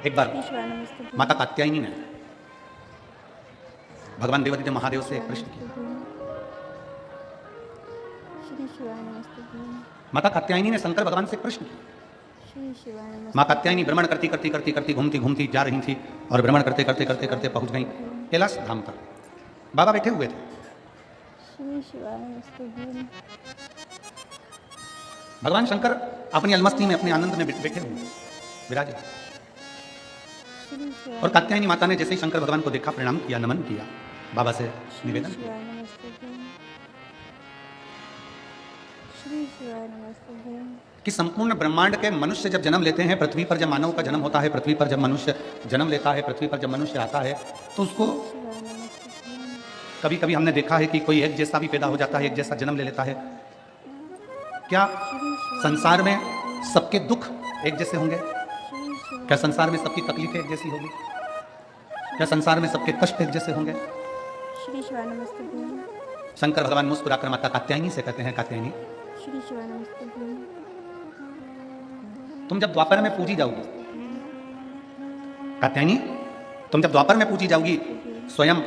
एक बार माता कात्यायनी ने भगवान देवादित्य महादेव से एक प्रश्न किया। माता कात्यायनी ने शंकर भगवान से एक प्रश्न किया। माँ कात्यायनी भ्रमण करती करती करती करती घूमती घूमती जा रही थी और भ्रमण करते करते करते करते पहुंच गई कैलाश धाम तक। बाबा बैठे हुए थे। भगवान शंकर अपनी अलमस्ती में अपने आनंद में बैठे हुए विराजे। और कात्यायनी माता ने जैसे ही शंकर भगवान को देखा, प्रणाम किया, नमन किया, बाबा से निवेदन किया कि संपूर्ण ब्रह्मांड के मनुष्य जब जन्म लेते हैं, पृथ्वी पर जब मानव का जन्म होता है, पृथ्वी पर जब मनुष्य जन्म लेता है, पृथ्वी पर जब मनुष्य आता है, तो उसको कभी कभी हमने देखा है कि कोई एक जैसा भी पैदा हो जाता है, एक जैसा जन्म ले लेता है। क्या संसार में सबके दुख एक जैसे होंगे? क्या संसार में सबकी तकलीफें एक जैसी होगी? क्या संसार में सबके कष्ट एक जैसे होंगे? शंकर भगवान मुस्कुराकर माता कात्यायनी से कहते हैं, कात्यायनी तुम जब द्वापर में पूजी जाओगी, कात्यायनी तुम जब द्वापर में पूजी जाओगी, स्वयं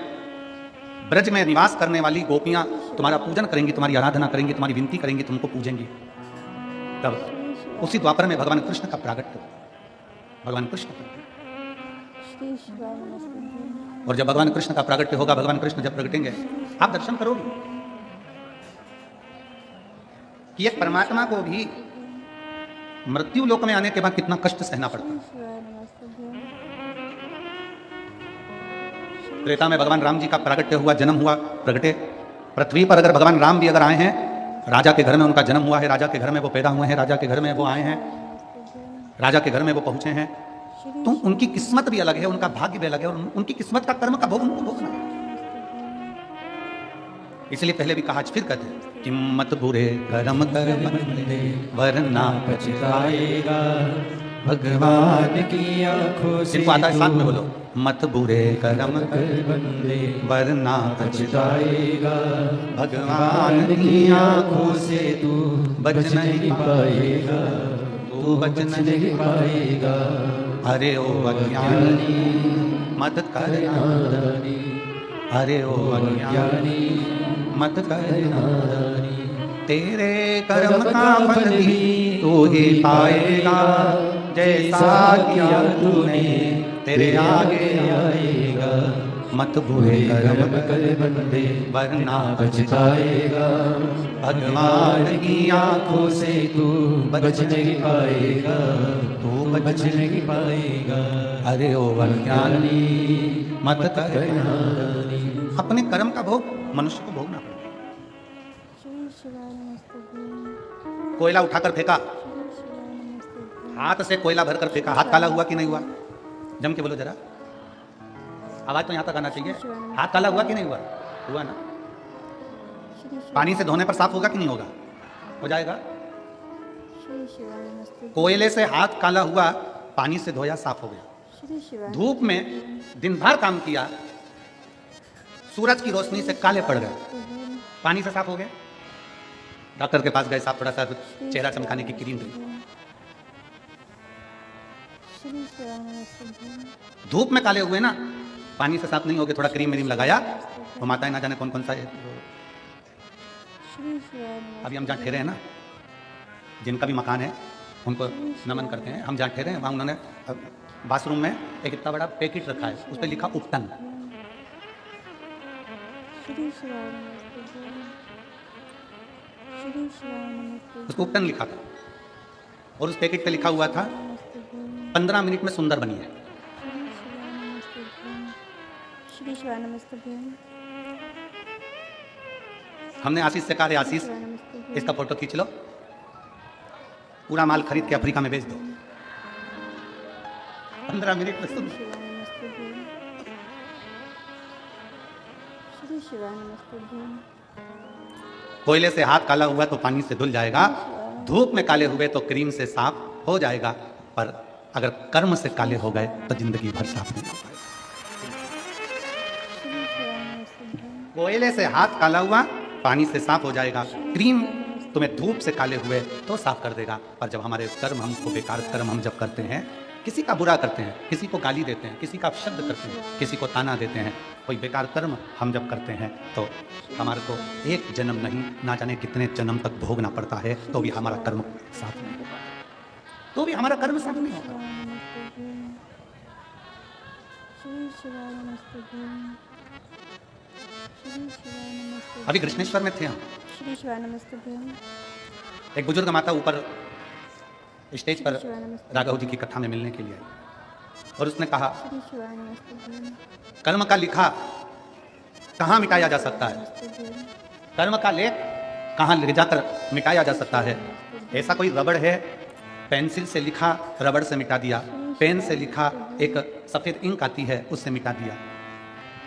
ब्रज में निवास करने वाली गोपियां तुम्हारा पूजन करेंगी, तुम्हारी आराधना करेंगी, तुम्हारी विनती करेंगी, तुमको पूजेंगी। तब उसी द्वापर में भगवान कृष्ण का प्रागट्य, भगवान कृष्ण, और जब भगवान कृष्ण का प्रागट्य होगा, भगवान कृष्ण जब प्रगटेंगे, आप दर्शन करोगे कि एक परमात्मा को भी मृत्यु लोक में आने के बाद कितना कष्ट सहना पड़ता है। त्रेता में भगवान राम जी का प्रागट्य हुआ, जन्म हुआ, प्रगटे। पृथ्वी पर अगर भगवान राम भी अगर आए हैं, राजा के घर में उनका जन्म हुआ है, राजा के घर में वो पैदा हुए हैं, राजा के घर में वो आए हैं, राजा के घर में वो पहुंचे हैं, तो उनकी किस्मत भी अलग है, उनका भाग्य भी अलग है, और उनकी किस्मत का कर्म का भोग उनको भोगना है। इसलिए पहले भी कहा, आज फिर कहते हैं कि मत बुरे कर्म कर बंदे वरना पछताएगा भगवान की आंखों से। इनको आता है, साथ में बोलो, मत बुरे कर्म कर बंदे वरना पछताएगा भगवान की आंखों से तू बच नहीं पाएगा, तू बच नहीं पाएगा। अरे ओ अज्ञानी मत कर नादानी, अरे ओ अज्ञानी मत कर नादानी, तेरे कर्म का फल भी तू ही पाएगा, जैसा किया तूने तेरे आगे आएगा। मत बुरे कर्म कर बंदे वरना पछताएगा भगवान की आंखों से तू बच नहीं पाएगा, तू बच नहीं पाएगा। अरे ओ अज्ञानी मत कर नादानी। अपने कर्म का भोग मनुष्य को भोगना पड़ेगा। कोयला उठाकर फेंका, हाथ से कोयला भरकर फेंका, हाथ काला हुआ कि नहीं हुआ? जम के बोलो जरा, आवाज तो यहां तक आना चाहिए। हाथ काला हुआ कि नहीं हुआ? हुआ ना। पानी से धोने पर साफ होगा कि नहीं होगा? हो जाएगा। कोयले से हाथ काला हुआ, पानी से धोया, साफ हो गया। धूप में दिन भर काम किया, सूरज की रोशनी से काले पड़ गए, पानी से साफ हो गए। डॉक्टर के पास गए, साफ थोड़ा सा चेहरा चमकाने की क्रीम दी। धूप में काले हुए ना, पानी से साफ नहीं हो गए, थोड़ा क्रीम व्रीम लगाया। वो माताएं ना जाने कौन कौन सा है। अभी हम जहाँ ठहरे हैं ना, जिनका भी मकान है उनको नमन करते हैं। हम जहाँ ठहरे हैं वहाँ उन्होंने बाथरूम में एक इतना बड़ा पैकेट रखा है, उस पर लिखा उपटन। उसको उपटन लिखा था, और उस पैकेट पे लिखा हुआ था 15 मिनट में सुंदर बनिए। हमने आशीष से कहा, आशीष इसका फोटो खींच लो, पूरा माल खरीद के अफ्रीका में बेच दो, 15 मिनट में सुंदर। कोयले से हाथ काला हुआ तो पानी से धुल जाएगा, धूप में काले हुए तो क्रीम से साफ हो जाएगा, पर अगर कर्म से काले हो गए तो जिंदगी भर साफ नहीं हो पाएगा। कोयले से हाथ काला हुआ, पानी से साफ हो जाएगा, क्रीम तुम्हें धूप से काले हुए तो साफ कर देगा। पर जब हमारे कर्म, हमको बेकार कर्म हम जब करते हैं, किसी का बुरा करते हैं, किसी को गाली देते हैं, किसी का शब्द करते हैं, किसी को ताना देते हैं, कोई बेकार कर्म हम जब करते हैं तो हमारे को एक जन्म नहीं ना जाने कितने जन्म तक भोगना पड़ता है, तो भी हमारा कर्म साथ नहीं होगा, तो भी हमारा कर्म साथ नहीं होगा। अभी कृष्णेश्वर में थे हम, एक बुजुर्ग माता ऊपर स्टेज पर राघव जी की कथा में मिलने के लिए आई और उसने कहा कर्म का लिखा कहाँ मिटाया जा सकता है, कर्म का लेख कहाँ ले जाकर मिटाया जा सकता है। ऐसा कोई रबड़ है, पेंसिल से लिखा रबड़ से मिटा दिया, पेन से लिखा एक सफेद इंक आती है उससे मिटा दिया,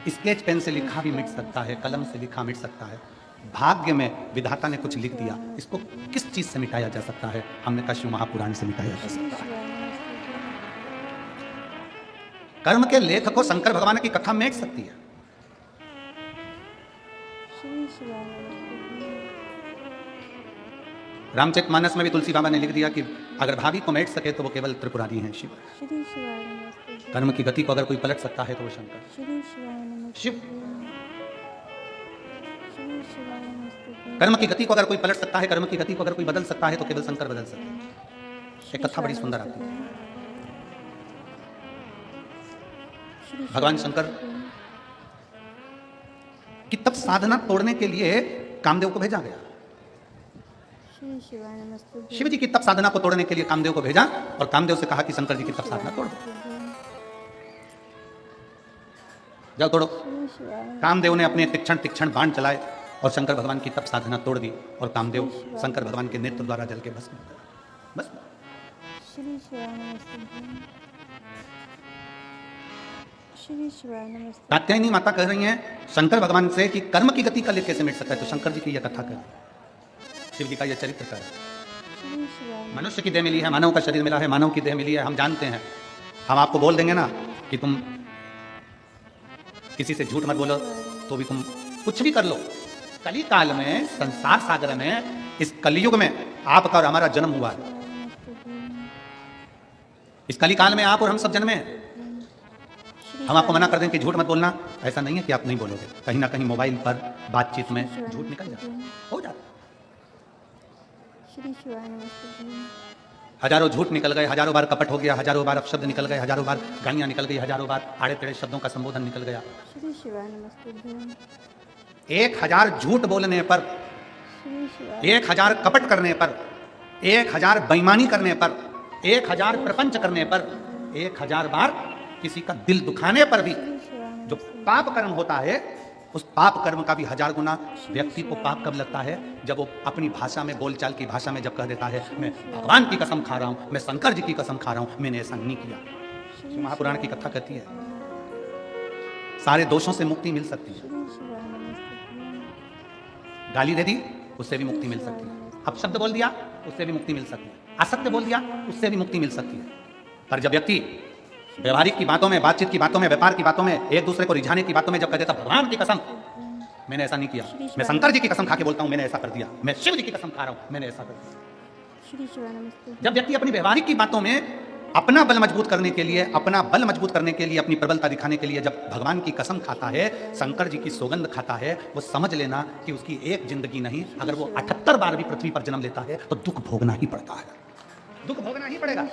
स्केच पेन से लिखा भी मिट सकता है, कलम से लिखा मिट सकता है। भाग्य में विधाता ने कुछ लिख दिया, इसको किस चीज से मिटाया जा सकता है? हमने कहा शिव महापुराण से मिटाया जा सकता है। कर्म के लेख को शंकर भगवान की कथा मेट सकती है। रामचरितमानस में भी तुलसी बाबा ने लिख दिया कि अगर भाभी को मेट सके तो वो केवल त्रिपुरारी हैं, शिव। कर्म की गति को अगर कोई पलट सकता है तो वो शंकर शिव। कर्म की गति को अगर कोई पलट सकता है, कर्म की गति को अगर कोई बदल सकता है तो केवल शंकर बदल सकता है। एक कथा बड़ी सुंदर आती है। भगवान शंकर की तप साधना तोड़ने के लिए कामदेव को भेजा गया। शिव जी की तप साधना को तोड़ने के लिए कामदेव को भेजा और कामदेव से कहा कि शंकर जी की तप साधना तोड़ दो, जाओ तोड़ो। कामदेव ने अपने तीक्ष्ण बाण चलाए और शंकर भगवान की तप साधना तोड़ दी और कामदेव शंकर भगवान के नेत्र द्वारा जल के भस्म हो गया। बस कात्यायनी माता कह रही हैं शंकर भगवान से कि कर्म की गति का लेख कैसे मिट सकता है, तो शंकर जी की यह कथा कर, शिव जी का यह चरित्र का है। मनुष्य की देह मिली है, मानव का शरीर मिला है, मानव की देह मिली है, हम जानते हैं। हम आपको बोल देंगे ना कि तुम किसी से झूठ मत बोलो तो भी तुम कुछ भी कर लो। कली काल में, संसार सागर में, इस कलयुग में आपका और हमारा जन्म हुआ है। इस कली काल में आप और हम सब जन्मे हैं। हम आपको मना कर दें कि झूठ मत बोलना, ऐसा नहीं है कि आप नहीं बोलोगे। कहीं ना कहीं मोबाइल पर बातचीत में झूठ निकल जाता है, हो जाता। हजारों झूठ निकल गए, हजारों बार कपट हो गया, हजारों बार अपशब्द निकल गए, हजारों बार गालियां निकल गई, हजारों बार आड़े टेढ़े शब्दों का संबोधन निकल गया। 1000 झूठ बोलने पर, 1000 कपट करने पर, 1000 बेईमानी करने पर, 1000 प्रपंच करने पर, 1000 बार किसी का दिल दुखाने पर भी जो पाप कर्म होता है, उस पाप कर्म का भी 1000 गुना व्यक्ति को पाप कब लगता है? जब वो अपनी भाषा में, बोलचाल की भाषा में जब कह देता है मैं भगवान की कसम खा रहा हूं, मैं शंकर जी की कसम खा रहा हूं, मैंने ऐसा नहीं किया। शिव महापुराण की कथा कहती है सारे दोषों से मुक्ति मिल सकती है। गाली दे दी, उससे भी मुक्ति मिल सकती है। अपशब्द बोल दिया, उससे भी मुक्ति मिल सकती है। असत्य बोल दिया, उससे भी मुक्ति मिल सकती है। पर जब व्यक्ति व्यवहारिक की बातों में, बातचीत की बातों में, व्यापार की बातों में, एक दूसरे को रिझाने की बातों में जब कह देता भगवान की कसम मैंने ऐसा नहीं किया, मैं शंकर जी की कसम खा के बोलता हूं मैंने ऐसा कर दिया, मैं शिव जी की कसम खा रहा हूं मैंने ऐसा कर दिया। जब व्यक्ति अपनी व्यवहारिक की बातों में अपना बल मजबूत करने के लिए, अपना बल मजबूत करने के लिए, अपनी प्रबलता दिखाने के लिए जब भगवान की कसम खाता है, शंकर जी की सौगंध खाता है, वो समझ लेना कि उसकी एक जिंदगी नहीं, अगर वो 78 बार भी पृथ्वी पर जन्म लेता है तो दुख भोगना ही पड़ता है, दुख भोगना ही पड़ेगा।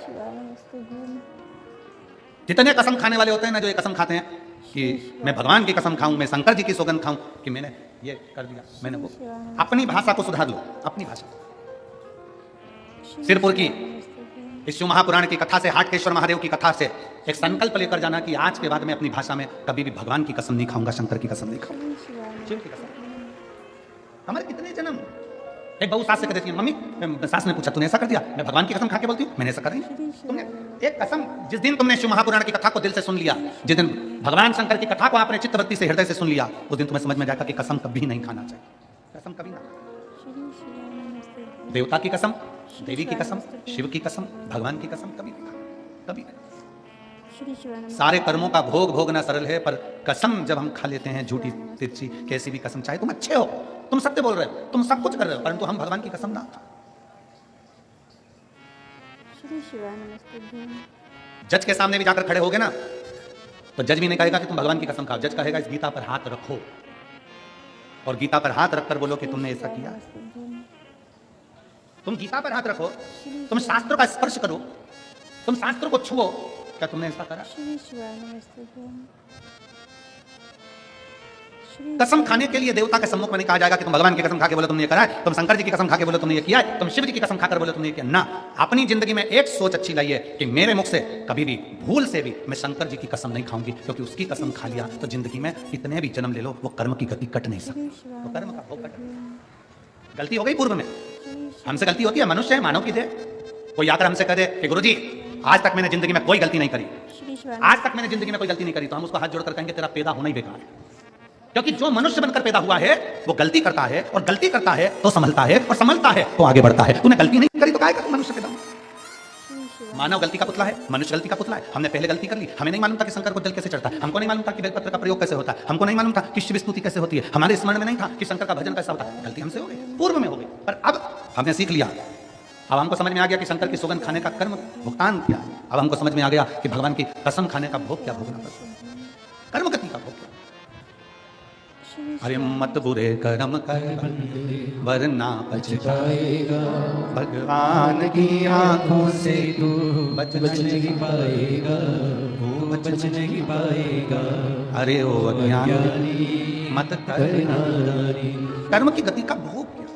जितने कसम खाने वाले होते हैं ना, जो ये कसम खाते हैं कि मैं भगवान की कसम खाऊं, मैं शंकर जी की सौगंध खाऊं कि मैंने ये कर दिया, मैंने वो, अपनी भाषा को सुधार लो, अपनी भाषा। सिरपुर की इस शिव महापुराण की कथा से, हाटकेश्वर महादेव की कथा से एक संकल्प लेकर जाना कि आज के बाद मैं अपनी भाषा में कभी भी भगवान की कसम नहीं खाऊंगा, शंकर की कसम नहीं खाऊंगा, शिव की कसम। हमारे कितने जन्म। एक बहू सास से कह देती है मम्मी, सास ने पूछा तूने ऐसा कर दिया, मैं भगवान की कसम खा के बोलती हूँ मैंने ऐसा कर दिया। तुमने एक कसम, जिस दिन तुमने शिव महापुराण की कथा को दिल से सुन लिया, जिस दिन भगवान शंकर की कथा को आपने चित्तवृत्ति से, हृदय से सुन लिया, उस दिन तुम्हें समझ में जाएगा कि कसम कभी नहीं खाना चाहिए, कसम कभी ना। देवता की कसम, देवी की कसम, शिव की कसम, भगवान की कसम कभी नहीं खाना, कभी नहीं। सारे कर्मों का भोग भोगना सरल है, पर कसम जब हम खा लेते हैं, झूठी तिरछी कैसी भी कसम, चाहे तुम अच्छे हो, तुम सत्य बोल रहे हो, तुम सब कुछ कर रहे हो, परंतु हम भगवान की कसम ना खा। जज के सामने भी जाकर खड़े होगे ना, तो जज भी नहीं कहेगा कि तुम भगवान की कसम खाओ। जज कहेगा इस गीता पर हाथ रखो, और गीता पर हाथ रखकर बोलो कि तुमने ऐसा किया। तुम गीता पर हाथ रखो, तुम शास्त्रों का स्पर्श करो, तुम शास्त्रों को छुओ, क्या तुमने ऐसा करा? कसम खाने के लिए देवता के सम्मुख में नहीं कहा जाएगा कि तुम भगवान की कसम खा के बोलो तुमने ये करा है, तुम शंकर जी की कसम खा के बोलो तुमने ये किया है, तुम शिव जी की कसम खाकर बोलो तुमने ये किया ना। अपनी जिंदगी में एक सोच अच्छी लाइए कि मेरे मुख से कभी भी भूल से भी मैं शंकर जी की कसम नहीं खाऊंगी, क्योंकि उसकी कसम खा लिया तो जिंदगी में इतने भी जन्म ले लो वो कर्म की गति कट नहीं सकती, वो कर्म का भोग कट। गलती हो गई पूर्व में, हमसे गलती होती है, मनुष्य है, मानव की दे। कोई आकर हमसे कह दे कि गुरुजी आज तक मैंने जिंदगी में कोई गलती नहीं करी, आज तक मैंने जिंदगी में कोई गलती नहीं करी, तो हम उसको हाथ जोड़कर कहेंगे तेरा पैदा होना ही बेकार है। क्योंकि जो मनुष्य बनकर पैदा हुआ है वो गलती करता है, और गलती करता है तो संभलता है, और संभलता है तो आगे बढ़ता है। तूने गलती नहीं करी तो काय का तू मनुष्य पैदा हुआ? मानव गलती का पुतला है, मनुष्य गलती का पुतला है। हमने पहले गलती कर ली, हमें नहीं मालूम था कि शंकर को जल कैसे चढ़ता है, हमको नहीं मालूम था कि बेलपत्र का प्रयोग कैसे होता है, हमको नहीं मालूम था कि शिव स्तुति कैसे होती है, हमारे स्मरण में नहीं था कि शंकर का भजन कैसा होता है। गलती हमसे हो गई, पूर्व में हो गई, पर अब हमने सीख लिया। अब हमको समझ में आ गया कि शंकर की सुगंध खाने का कर्म भुगतान किया। अब हमको समझ में आ गया कि भगवान की कसम खाने का भोग क्या भोगना पड़ता है, कर्म गति का भोग क्या। अरे मत बुरे कर्म कर वरना पछताएगा, भगवान की आंखों से तू बच नहीं पाएगा, बच नहीं पाएगा। अरे ओ अज्ञानी मत करना, कर्म की गति का भोग क्या।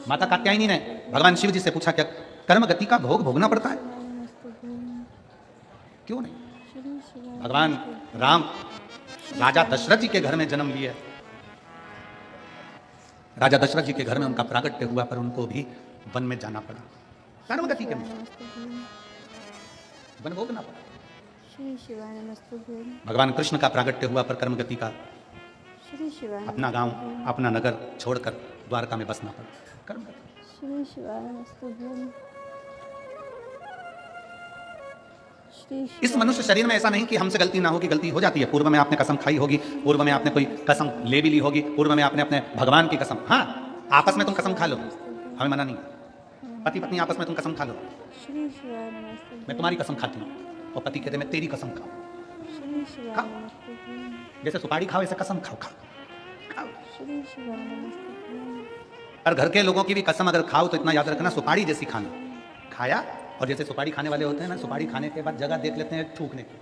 माता कात्यायनी ने भगवान शिव जी से पूछा क्या कर्म गति का भोग भोगना पड़ता है? क्यों नहीं? भगवान राम राजा दशरथ जी के घर में जन्म लिए, राजा दशरथ जी के घर में उनका प्रागट्य हुआ, पर उनको भी वन में जाना पड़ा, कर्म गति के वन भोगना पड़ा। भगवान कृष्ण का प्रागट्य हुआ, पर कर्म गति का अपना गांव अपना नगर छोड़कर द्वारका में बसना पड़ा, कर्म गति। इस मनुष्य शरीर में ऐसा नहीं कि हमसे गलती ना होगी, गलती हो जाती है। पूर्व में आपने कसम खाई होगी, पूर्व में आपने कोई कसम ले भी ली होगी, पूर्व में आपने अपने भगवान की कसम, हाँ आपस में तुम कसम खा लो, हमें मना नहीं, पति पत्नी आपस में तुम कसम खा लो, मैं तुम्हारी कसम खाती हूँ, और पति कहते मैं तेरी कसम खाओ, जैसे सुपारी खाओ ऐसे कसम खाओ, खाओ। और घर के लोगों की भी कसम अगर खाओ तो इतना याद रखना सुपारी जैसी खाना, खाया। और जैसे सुपारी खाने वाले होते हैं ना, सुपारी खाने के बाद जगह देख लेते हैं थूकने की,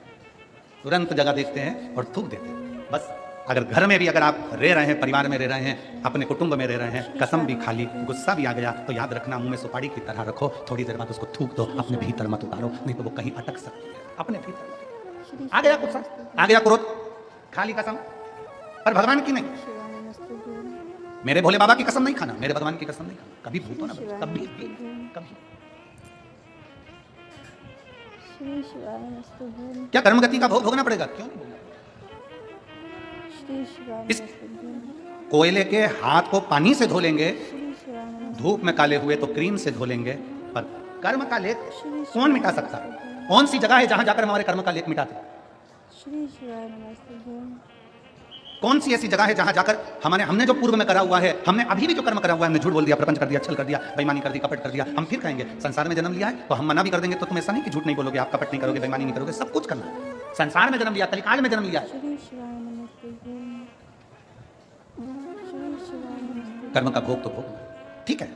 तुरंत जगह देखते हैं और थूक देते हैं। बस अगर घर में भी अगर आप रह रहे हैं, परिवार में रह रहे हैं, अपने कुटुंब में रह रहे हैं, कसम भी खा ली, गुस्सा भी आ गया, तो याद रखना मुंह में सुपारी की तरह रखो, थोड़ी देर बाद उसको थूक दो, अपने भीतर मत उतारो, नहीं तो वो कहीं अटक सकती है, अपने भीतर। आ गया गुस्सा, आ गया क्रोध, खा ली कसम, पर भगवान की नहीं। मेरे भोले बाबा की कसम नहीं खाना, मेरे भगवान की कसम नहीं खाना, कभी भूतो ना कभी कभी। क्या कर्म गति का भोग भोगना पड़ेगा? क्यों नहीं भोगना? इस कोयले के हाथ को पानी से धो लेंगे, धूप में काले हुए तो क्रीम से धो लेंगे, पर कर्म का लेख कौन मिटा सकता है? कौन सी जगह है जहां जाकर हमारे कर्म का लेख मिटाते? कौन सी ऐसी जगह है जहां जाकर हमने जो पूर्व में करा हुआ है, हमने अभी भी जो कर्म करा हुआ है, हमने झूठ बोल दिया, प्रपंच कर दिया, छल कर दिया, बेईमानी कर दी, कपट कर दिया, हम फिर कहेंगे संसार में जन्म लिया है तो हम मना भी कर देंगे, तो तुम ऐसा नहीं कि झूठ नहीं बोलोगे, आप कपट नहीं करोगे, बेईमानी नहीं करोगे, सब कुछ करना है। संसार में जन्म लिया, कलिकाल में जन्म लिया, कर्म का भोग तो भोग, ठीक है।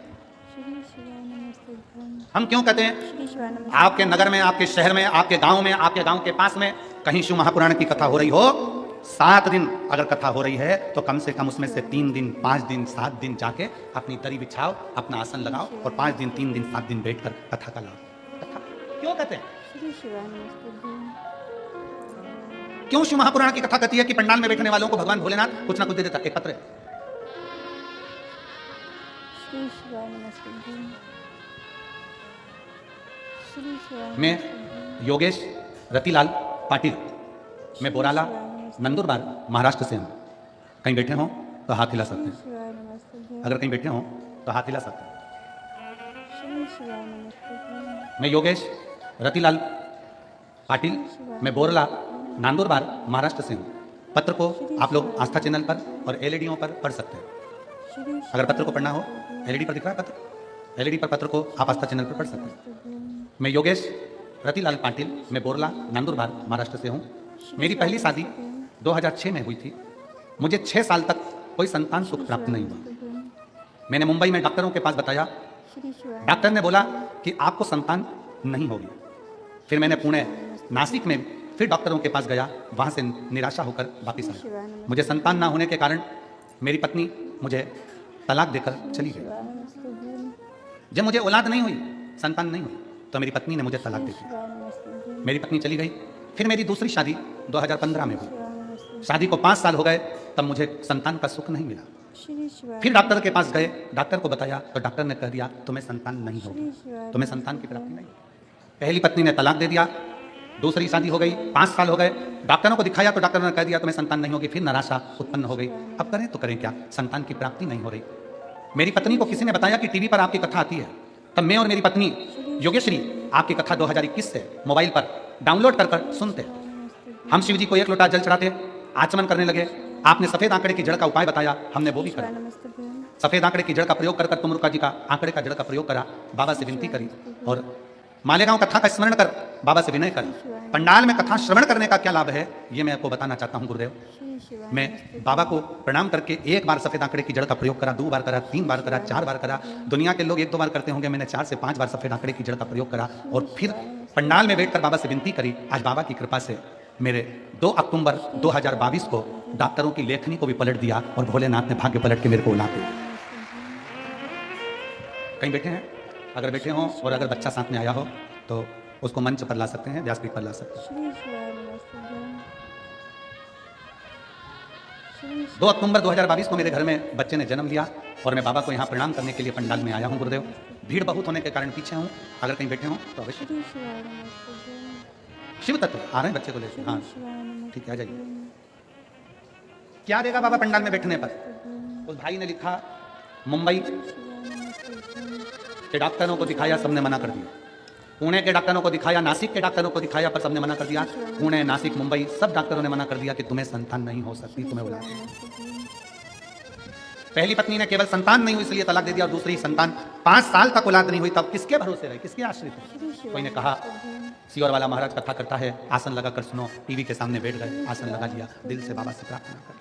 हम क्यों कहते हैं आपके नगर में, आपके शहर में, आपके गांव में, आपके गांव के पास में कहीं शिव महापुराण की कथा हो रही हो, 7 दिन अगर कथा हो रही है तो कम से कम उसमें से 3 दिन 5 दिन 7 दिन जाके अपनी दरी बिछाओ, अपना आसन लगाओ, और 5 दिन 3 दिन 7 दिन बैठकर कथा का लाओ। कथा क्यों कहते हैं? क्यों शिव महापुराण की कथा कहती है कि पंडाल में बैठने वालों को भगवान भोलेनाथ कुछ ना कुछ दे देता? एक पत्र है। मैं योगेश रतिलाल पाटिल, मैं बोराला नंदुरबार महाराष्ट्र से हूँ। कहीं बैठे हों तो हाथ हिला सकते हैं, अगर कहीं बैठे हों तो हाथ हिला सकते हैं। मैं योगेश रतिलाल पाटिल, मैं बोरला नंदुरबार महाराष्ट्र से हूँ। पत्र को आप लोग आस्था चैनल पर और एलईडीओं पर पढ़ सकते हैं। अगर पत्र को पढ़ना हो, एलईडी पर दिख रहा है पत्र, एलईडी पर पत्र को आप आस्था चैनल पर पढ़ सकते हैं। मैं योगेश रतिलाल पाटिल, मैं बोरला नंदुरबार महाराष्ट्र से हूँ। मेरी पहली शादी 2006 में हुई थी। मुझे 6 साल तक कोई संतान सुख प्राप्त नहीं हुआ। मैंने मुंबई में डॉक्टरों के पास बताया, डॉक्टर ने बोला कि आपको संतान नहीं होगी। फिर मैंने पुणे नासिक में फिर डॉक्टरों के पास गया, वहाँ से निराशा होकर वापस आया। मुझे संतान ना होने के कारण मेरी पत्नी मुझे तलाक देकर चली गई। जब मुझे औलाद नहीं हुई, संतान नहीं हुई, तो मेरी पत्नी ने मुझे तलाक दे दी। मेरी पत्नी चली गई। फिर मेरी दूसरी शादी 2015 में हुई। शादी को 5 साल हो गए, तब मुझे संतान का सुख नहीं मिला। फिर डॉक्टर के पास गए, डॉक्टर को बताया तो डॉक्टर ने कह दिया तुम्हें संतान नहीं होगी, तुम्हें संतान की प्राप्ति नहीं। पहली पत्नी ने तलाक दे दिया, दूसरी शादी हो गई, 5 साल हो गए, डॉक्टरों को दिखाया तो डॉक्टर ने कह दिया तुम्हें संतान नहीं होगी। फिर निराशा उत्पन्न हो गई, अब करें तो करें क्या, संतान की प्राप्ति नहीं हो रही। मेरी पत्नी को किसी ने बताया कि टीवी पर आपकी कथा आती है, तब मैं और मेरी पत्नी योगेश्वरी आपकी कथा 2021 से मोबाइल पर डाउनलोड कर सुनते। हम शिव जी को 1 लोटा जल चढ़ाते, आचमन करने लगे। आपने सफेद आंकड़े की जड़ का उपाय बताया, हमने वो भी करा। सफेद आंकड़े की जड़ का प्रयोग कर तुमरुका जी का आंकड़े का जड़ का प्रयोग करा, बाबा से विनती करी और मालेगांव कथा का स्मरण कर बाबा से विनय करा। पंडाल में कथा श्रवण करने का क्या लाभ है, ये मैं आपको बताना चाहता हूँ गुरुदेव। मैं बाबा को प्रणाम करके 1 बार सफेद आंकड़े की जड़ का प्रयोग करा, 2 बार करा, 3 बार करा, 4 बार करा। दुनिया के लोग 1-2 बार करते होंगे, मैंने 4 से 5 बार सफेद आंकड़े की जड़ का प्रयोग करा और फिर पंडाल में बैठकर बाबा से विनती करी। आज बाबा की कृपा से मेरे 2 अक्टूबर 2022 को डॉक्टरों की लेखनी को भी पलट दिया और भोलेनाथ ने भाग्य पलट के मेरे को औलाद दिया। कहीं बैठे हैं, अगर बैठे हों और अगर बच्चा साथ में आया हो तो उसको मंच पर ला सकते हैं, व्यासपीठ पर ला सकते हैं। 2 अक्टूबर 2022 को मेरे घर में बच्चे ने जन्म लिया और मैं बाबा को यहाँ प्रणाम करने के लिए पंडाल में आया हूँ गुरुदेव। भीड़ बहुत होने के कारण पीछे हूँ, अगर कहीं बैठे हों तो अवश्य। शिव तत्व आ रहे हैं बच्चे को लेकर, हाँ ठीक है, आ जाइए। क्या देगा बाबा पंडाल में बैठने पर? उस भाई ने लिखा मुंबई के डॉक्टरों को दिखाया, सबने मना कर दिया। पुणे के डॉक्टरों को दिखाया, नासिक के डॉक्टरों को दिखाया, पर सबने मना कर दिया। पुणे, नासिक, मुंबई सब डॉक्टरों ने मना कर दिया कि तुम्हें संतान नहीं हो सकती, तुम्हें औलाद। पहली पत्नी ने केवल संतान नहीं हुई इसलिए तलाक दे दिया और दूसरी संतान 5 साल तक औलाद नहीं हुई, तब किसके भरोसे रहे, किसके आश्रित रहे? कोई ने कहा सियोर वाला महाराज कथा करता है, आसन लगा कर सुनो। टीवी के सामने बैठ गए, आसन लगा लिया, दिल से बाबा से प्रार्थना कर।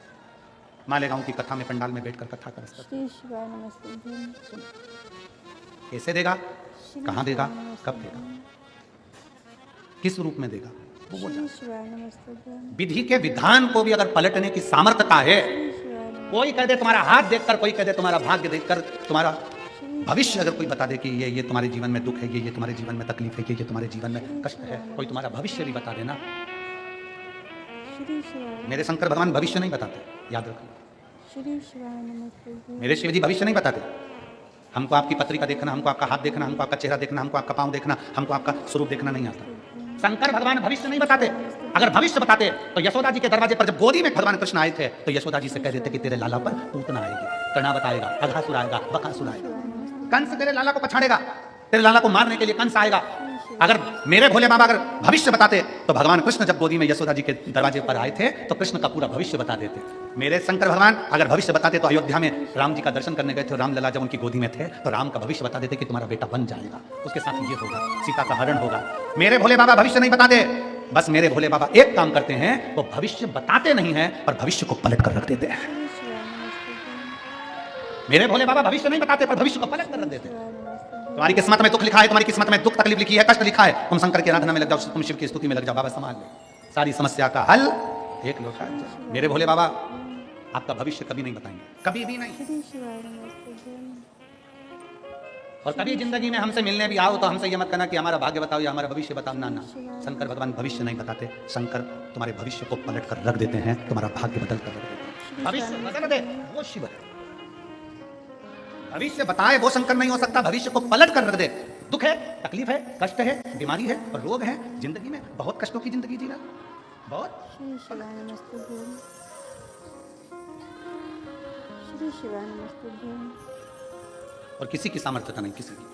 मालेगांव की कथा में पंडाल में बैठकर कथा कर। कैसे देगा, कहाँ देगा, कब देगा, किस रूप में देगा, वो विधि के विधान को भी अगर पलटने की सामर्थ्यता है, कोई कह दे तुम्हारा हाथ देखकर, कोई कह दे तुम्हारा भाग्य देखकर, तुम्हारा भविष्य अगर कोई बता दे कि ये तुम्हारे जीवन में दुख है, ये तुम्हारे जीवन में तकलीफ है, ये तुम्हारे जीवन में कष्ट है, कोई तुम्हारा भविष्य भी बता देना। मेरे शंकर भगवान भविष्य नहीं बताते, याद रखना। मेरे शिव जी भविष्य नहीं बताते। हमको आपकी पत्रिका देखना, हमको आपका हाथ देखना, हमको आपका चेहरा देखना, हमको आपका पांव देखना, हमको आपका स्वरूप देखना नहीं आता। शंकर भगवान भविष्य नहीं बताते। अगर भविष्य बताते तो यशोदा जी के दरवाजे पर जब गोदी में भगवान कृष्ण आए थे तो यशोदा जी से कह देते कि तेरे लाला पर पूतना आएगी, कर्णा बताएगा, अघासुर आएगा, बकासुर आएगा, कंस तेरे लाला को पछाड़ेगा, तेरे लाला को मारने के लिए कंस आएगा। अगर मेरे भोले बाबा अगर भविष्य बताते तो भगवान कृष्ण जब गोदी में यशोदा जी के दरवाजे पर आए थे तो कृष्ण का पूरा भविष्य बता देते। मेरे शंकर भगवान अगर भविष्य बताते तो अयोध्या में राम जी का दर्शन करने गए थे, रामलला जब उनकी गोदी में थे तो राम का भविष्य बता देते कि तुम्हारा बेटा बन जाएगा, उसके साथ ये होगा, सीता का हरण होगा। मेरे भोले बाबा भविष्य नहीं बताते, बस मेरे भोले बाबा एक काम करते हैं, वो भविष्य बताते नहीं है पर भविष्य को पलट कर रख देते हैं। मेरे भोले बाबा भविष्य नहीं बताते पर भविष्य को पलट कर रख देते हैं। तुम्हारी किस्मत में दुख लिखा है, तुम्हारी किस्मत में दुख तकलीफ लिखी है, कष्ट लिखा है, तुम शंकर की आराधना में लग जाओ, तुम शिव की स्तुति में लग जाओ, बाबा संभाल ले, सारी समस्या का हल एक लोटा जल। मेरे भोले बाबा आपका भविष्य कभी नहीं बताएंगे, कभी भी नहीं। और कभी जिंदगी में हमसे मिलने भी आओ तो हमसे ये मत कहना कि हमारा भाग्य बताओ या हमारा भविष्य बताओ, ना ना। शंकर भगवान भविष्य नहीं बताते, शंकर तुम्हारे भविष्य को पलट कर रख देते हैं, तुम्हारा भाग्य बदल कर रख देते हैं। भविष्य बदल दे वो शिव है, भविष्य बताए वो शंकर नहीं हो सकता, भविष्य को पलट कर रख दे। दुख है, तकलीफ है, कष्ट है, बीमारी है और रोग है, जिंदगी में बहुत कष्टों की जिंदगी जीना, बहुत। और किसी की सामर्थ्यता नहीं, किसी की।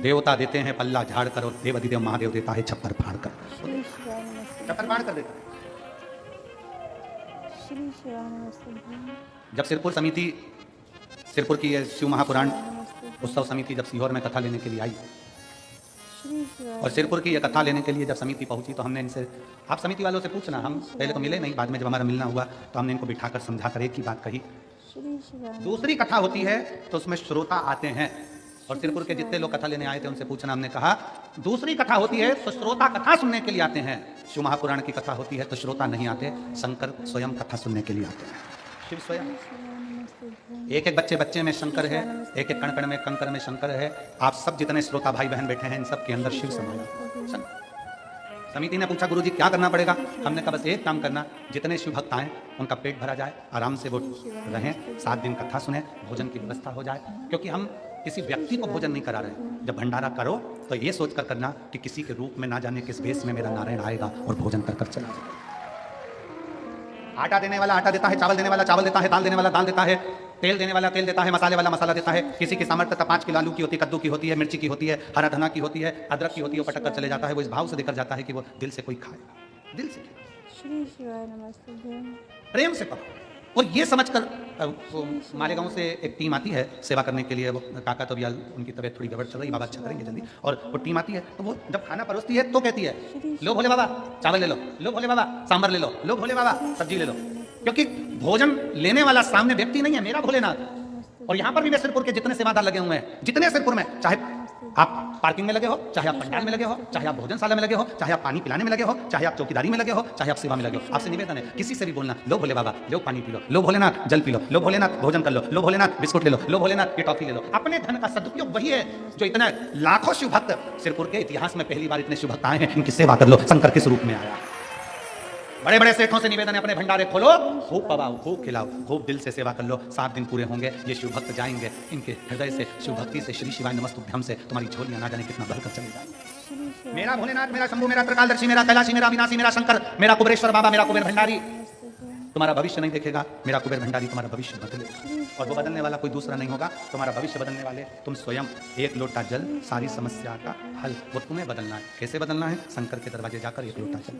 देवता देते हैं पल्ला झाड़ कर और देव अधिदेव महादेव देता है छप्पर फाड़ कर, छप्पर फाड़ कर देता है। जब सिरपुर की शिव महापुराण उत्सव समिति जब सीहोर में कथा लेने के लिए आई और सिरपुर की ये कथा लेने के लिए जब समिति पहुंची तो हमने इनसे, आप समिति वालों से पूछना, हम पहले तो मिले नहीं, बाद में जब हमारा मिलना हुआ तो हमने इनको बिठाकर समझाकर एक ही बात कही। दूसरी कथा होती है तो उसमें श्रोता आते हैं, और सिरपुर के जितने लोग कथा लेने आए थे उनसे पूछना, हमने कहा दूसरी कथा होती है तो श्रोता कथा सुनने के लिए आते हैं, शिव महापुराण की कथा होती है तो श्रोता नहीं आते, शंकर स्वयं कथा सुनने के लिए आते हैं। शिव स्वयं, एक एक बच्चे में शंकर है, एक एक कण में कंकर में शंकर है। आप सब जितने श्रोता भाई बहन बैठे हैं इन सब के अंदर शिव समाया। समिति ने पूछा गुरुजी क्या करना पड़ेगा? हमने कहा बस एक काम करना, जितने शिव भक्त आए उनका पेट भरा जाए, आराम से वो रहें, 7 दिन कथा सुने, भोजन की व्यवस्था हो जाए, क्योंकि हम किसी व्यक्ति को भोजन नहीं करा रहे। जब भंडारा करो तो ये सोच कर करना कि किसी के रूप में ना जाने किस भेष में मेरा नारायण आएगा और भोजन कर कर चला जाएगा। आटा देने वाला आटा देता है, चावल देने वाला चावल देता है, दाल देने वाला दाल देता है, तेल देने वाला तेल देता है, मसाले वाला मसाला देता है। किसी की सामर्थ्यता 5 किलो आलू की होती है, कद्दू की होती है, मिर्ची की होती है, हरा धना की होती है, अदरक की होती है, वो पटक कर चले जाता है। वो इस भाव से देकर जाता है कि वो दिल से कोई खाएगा, दिल से प्रेम से करो। और ये समझकर मालेगांव से एक टीम आती है सेवा करने के लिए, वो काका तो अभी उनकी तबीयत थोड़ी गड़बड़ चल रही, बाबा अच्छा करेंगे जल्दी, और वो टीम आती है तो वो जब खाना परोसती है तो कहती है लो भोले बाबा चावल ले लो, लो भोले बाबा सांभर ले लो भोले बाबा सब्जी ले लो, क्योंकि भोजन लेने वाला सामने व्यक्ति नहीं है, मेरा भोलेनाथ। और यहाँ पर भी मैं सिरपुर के जितने सेवादार लगे हुए हैं, जितने सिरपुर में, चाहे आप पार्किंग में लगे हो, चाहे आप पंडाल में लगे हो, चाहे आप भोजनशाला में लगे हो, चाहे आप पानी पिलाने में लगे हो, चाहे आप चौकीदारी में लगे हो, चाहे आप सेवा में लगे हो, आपसे निवेदन है किसी से भी बोलना लो भोले बाबा लो पानी पी लो, लो भोलेनाथ जल पी लो भोलेनाथ भोजन कर लो भोलेनाथ बिस्कुट ले लो भोलेनाथ ये टॉफी ले लो। अपने धन का सदुपयोग वही है जो इतना लाखों शिव भक्त, सिरपुर के इतिहास में पहली बार इतने शिव भक्त आए हैं, इनकी सेवा कर लो, शंकर किस रूप में आया। बड़े बड़े सेठों से निवेदन है अपने भंडारे खोलो, खूब पवाओ, खूब खिलाओ, खूब दिल से सेवा कर लो, 7 दिन पूरे होंगे, ये शिव भक्त जाएंगे, इनके हृदय से शिव भक्ति से श्री शिवाय नमस्तुभ्यम से तुम्हारी झोलियां ना जाने कितना भरकर चली जाएंगी। मेरा भोलेनाथ, मेरा शंभू, मेरा त्रिकालदर्शी, मेरा कैलाशी, मेरा विनाशी, मेरा शंकर, मेरा कुबेरेश्वर बाबा, मेरा कुबेर भंडारी तुम्हारा भविष्य नहीं देखेगा, मेरा कुबेर भंडारी तुम्हारा भविष्य बदलेगा, और वो बदलने वाला कोई दूसरा नहीं होगा, तुम्हारा भविष्य बदलने वाले तुम स्वयं। एक लोटा जल सारी समस्या का हल, वो तुम्हें बदलना है। कैसे बदलना है? शंकर के दरवाजे जाकर एक लोटा जल,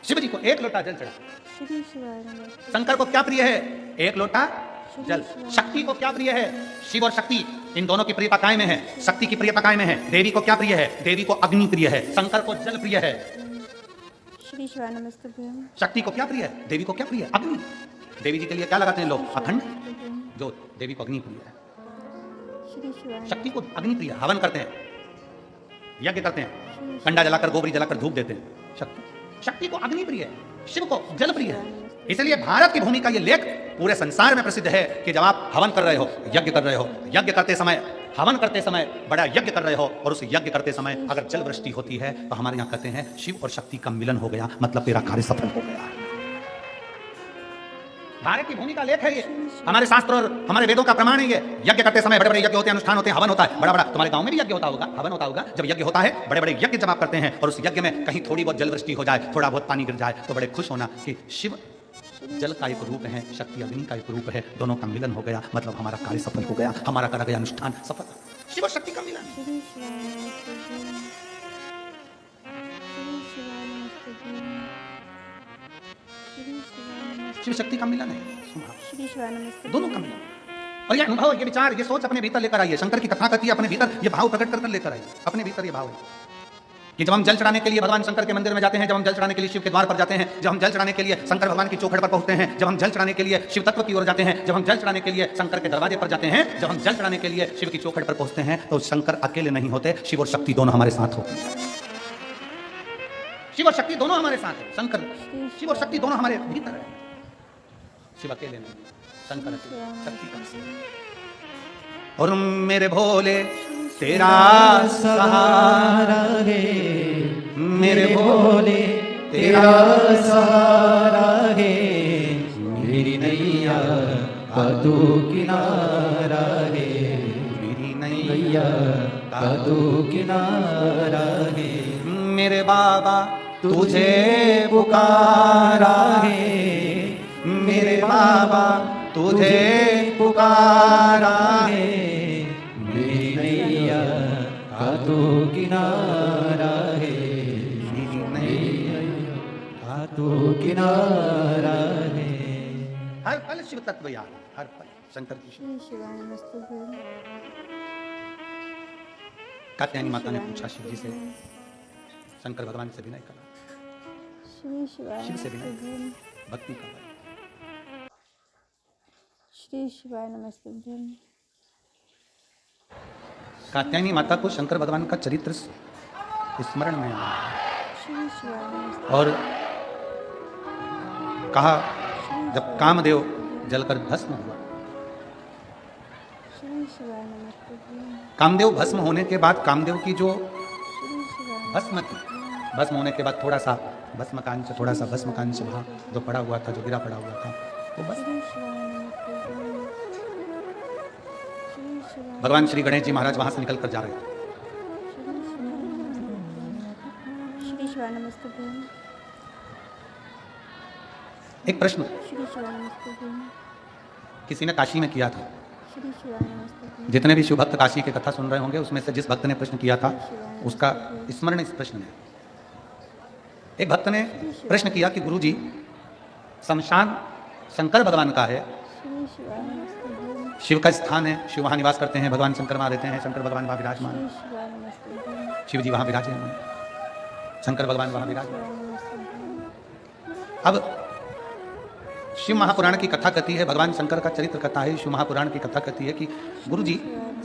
शिव जी को एक लोटा जल चढ़ा। शंकर को क्या प्रिय है? एक लोटा जल। शक्ति को क्या प्रिय है? शिव और शक्ति इन दोनों की प्रियता काय में है? शक्ति की प्रियता काय में है? देवी को क्या प्रिय है? देवी को अग्नि प्रिय है, शंकर को जल प्रिय है। शक्ति को क्या प्रिय है? देवी को क्या प्रिय है? अग्नि। देवी जी के लिए क्या लगाते हैं लोग? अखंड, जो देवी को अग्नि प्रिय है। शक्ति को अग्नि प्रिय, हवन करते हैं, यज्ञ करते हैं, कंडा जलाकर गोबरी जलाकर धूप देते हैं। शक्ति को अग्नि प्रिय है, शिव को जल प्रिय है। इसलिए भारत की भूमि का यह लेख पूरे संसार में प्रसिद्ध है कि जब आप हवन कर रहे हो, यज्ञ कर रहे हो, यज्ञ करते समय, हवन करते समय बड़ा यज्ञ कर रहे हो, और उस यज्ञ करते समय अगर जल वृष्टि होती है तो हमारे यहाँ कहते हैं शिव और शक्ति का मिलन हो गया, मतलब तेरा कार्य सफल हो गया। भारत की भूमि का लेख है ये, हमारे शास्त्र और हमारे वेदों का प्रमाण है ये। यज्ञ करते समय बड़े बड़े यज्ञ होते हैं, अनुष्ठान होते हैं, हवन होता है बड़ा बड़ा। तुम्हारे गांव में भी यज्ञ होता होगा, हवन होता होगा। जब यज्ञ होता है, बड़े बड़े यज्ञ जब आप करते हैं और उस यज्ञ में कहीं थोड़ी बहुत जल वृष्टि हो जाए, थोड़ा बहुत पानी गिर जाए, तो बड़े खुश होना कि शिव जल का एक रूप है, शक्ति अग्नि का एक रूप है, दोनों का मिलन हो गया, मतलब हमारा कार्य सफल हो गया, हमारा करा गया अनुष्ठान सफल। शिव और शक्ति का मिलन, शिव शक्ति का मिलन है, दोनों का मिलन। और ये अनुभव, ये विचार, ये सोच अपने भीतर लेकर आइए। शंकर की कथा कहती है अपने भीतर ये भाव प्रकट कर लेकर आइए। अपने भीतर ये भाव है कि जब हम जल चढ़ाने के लिए भगवान शंकर के मंदिर में जाते हैं, जब हम जल चढ़ाने के लिए शिव के द्वार पर जाते हैं, जब हम जल चढ़ाने के लिए शंकर भगवान की चौखट पर पहुंचते हैं, जब हम जल चढ़ाने के लिए शिव तत्व की ओर जाते हैं, जब हम जल चढ़ाने के लिए शंकर के दरवाजे पर जाते हैं, जब हम जल चढ़ाने के लिए शिव की चौखट पर पहुंचते हैं, तो शंकर अकेले नहीं होते, शिव और शक्ति दोनों हमारे साथ होते हैं। शिव और शक्ति दोनों हमारे साथ है। शंकर, शिव और शक्ति दोनों हमारे भीतर है। शिव अकेले नहीं, शंकर शक्ति का। और मेरे भोले तेरा सहारा है, मेरे भोले तेरा सहारा है, मेरी नैया का तू किनारा है, मेरी नैया का तू किनारा है। मेरे बाबा तुझे पुकारा है, मेरे बाबा तुझे पुकारा है, मेरी नैया का तू किनारा है, मेरी नैया का तू किनारा है। हर पल शिव तत्व याद, हर पल शंकर की कात्यायनी माता ने पूछा शिव जी से, शंकर भगवान से विनय करा, श्री शिवाय शिव से विनय, नमस्तुभ्यं। भक्ति का बल। श्री शिवाय नमस्तुभ्यं। कात्यायनी माता को शंकर भगवान का चरित्र स्मरण में आया श्री शिवाय नमस्तुभ्यं। और कहा, जब कामदेव जलकर भस्म हुआ, श्री शिवाय नमस्तुभ्यं। कामदेव भस्म होने के बाद कामदेव की जो श्री शिवाय भस्म थी, भस्म होने के बाद थोड़ा सा भस्म का अंश, थोड़ा सा भस्म का अंश वहाँ जो पड़ा हुआ था, जो गिरा पड़ा हुआ था, वो बस श्री शिवाय नमस्तुभ्यं। श्री शिवाय भगवान श्री गणेश जी महाराज वहाँ से निकल कर जा रहे थे। श्री शिवाय नमस्तुभ्यं। एक प्रश्न श्री शिवाय नमस्तुभ्यं। किसी ने काशी में किया था, श्री शिवाय नमस्तुभ्यं। जितने भी शिव भक्त काशी की कथा सुन रहे होंगे, उसमें से जिस भक्त ने प्रश्न किया था उसका स्मरण इस प्रश्न में। एक भक्त ने प्रश्न किया कि गुरुजी, शमशान शंकर भगवान का है, श्री शिवाय नमस्तुभ्यं। शिव का स्थान है, शिव वहाँ निवास करते हैं, भगवान शंकर वहाँ रहते हैं, शंकर भगवान वहाँ विराजमान श्री है, शिवाय नमस्तुभ्यं। शिव जी वहाँ विराजे हुए हैं, शंकर भगवान वहाँ विराजमान हैं। अब शिव महापुराण की कथा कहती है, भगवान शंकर का चरित्र कथा है, शिव महापुराण की कथा कहती है कि गुरुजी,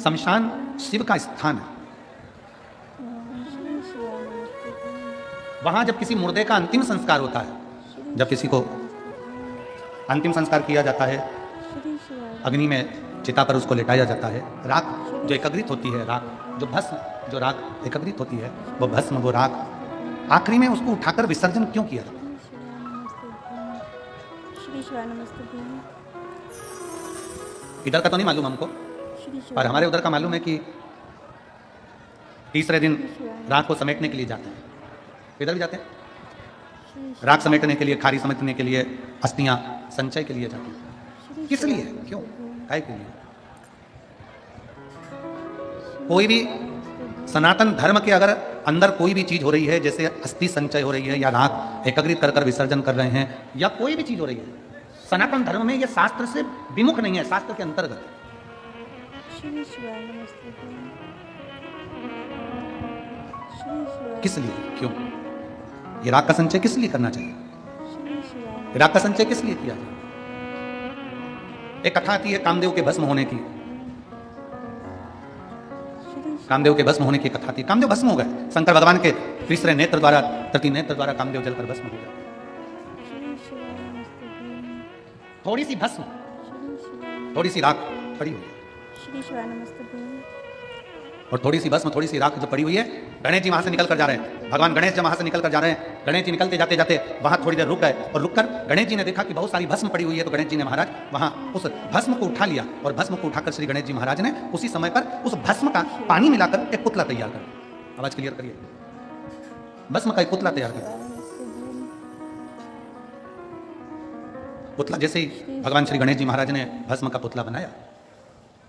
शमशान शिव का स्थान है। श्री शिवाय नमस्तुभ्यं। वहाँ जब किसी मुर्दे का अंतिम संस्कार होता है, जब किसी को अंतिम संस्कार किया जाता है, श्री शिवाय अग्नि में चिता पर उसको लिटाया जाता है, राख जो एकत्रित होती है, राख जो भस्म, जो राख एकत्रित होती है, वो भस्म, वो राख आखिरी में उसको उठाकर विसर्जन क्यों किया जाता है? श्री शिवाय नमस्तुभ्यं। इधर का तो नहीं मालूम हमको, श्री शिवाय पर हमारे उधर का मालूम है कि तीसरे दिन राख को समेटने के लिए जाते हैं। इधर भी जाते हैं, श्री राख समेटने के लिए, खारी समेटने के लिए, अस्थियां संचय के लिए जाते हैं। किस लिए, क्यों, काय के लिए? कोई भी सनातन धर्म के अगर अंदर कोई भी चीज हो रही है, जैसे अस्थि संचय हो रही है या राख एकत्रित कर विसर्जन कर रहे हैं, या कोई भी चीज हो रही है, सनातन धर्म में यह शास्त्र से विमुख नहीं है, शास्त्र के अंतर्गत है। श्री शिवाय नमस्तुभ्यं। श्री शिवाय किस लिए, क्यों? ये राग का संचय किस लिए करना चाहिए? श्री शिवाय राग का संचय किस लिए किया जाए? एक कथा आती है कामदेव के भस्म होने की, कामदेव के भस्म होने की कथा थी। कामदेव भस्म हो गए, शंकर भगवान के तीसरे नेत्र द्वारा, तृतीय नेत्र द्वारा कामदेव जलकर भस्म हो गए। श्री शिवाय नमस्तुभ्यं। थोड़ी सी भस्म, श्री शिवाय थोड़ी सी राख पड़ी हुई है, श्री शिवाय नमस्तुभ्यं। और थोड़ी सी भस्म, थोड़ी सी राख जो पड़ी हुई है, गणेश जी वहां से निकल कर जा रहे हैं। भगवान गणेश जब वहां से निकल कर जा रहे हैं, गणेश जी निकलते जाते जाते वहां थोड़ी देर रुक गए, और रुककर गणेश जी ने देखा कि बहुत सारी भस्म पड़ी हुई है, तो गणेश जी ने महाराज वहां उस भस्म को उठा लिया, और भस्म को उठाकर श्री गणेश जी महाराज ने उसी समय पर उस भस्म का पानी मिलाकर एक पुतला तैयार कर, आवाज क्लियर करिए, भस्म का एक पुतला तैयार कर। पुतला जैसे ही भगवान श्री गणेश जी महाराज ने भस्म का पुतला बनाया,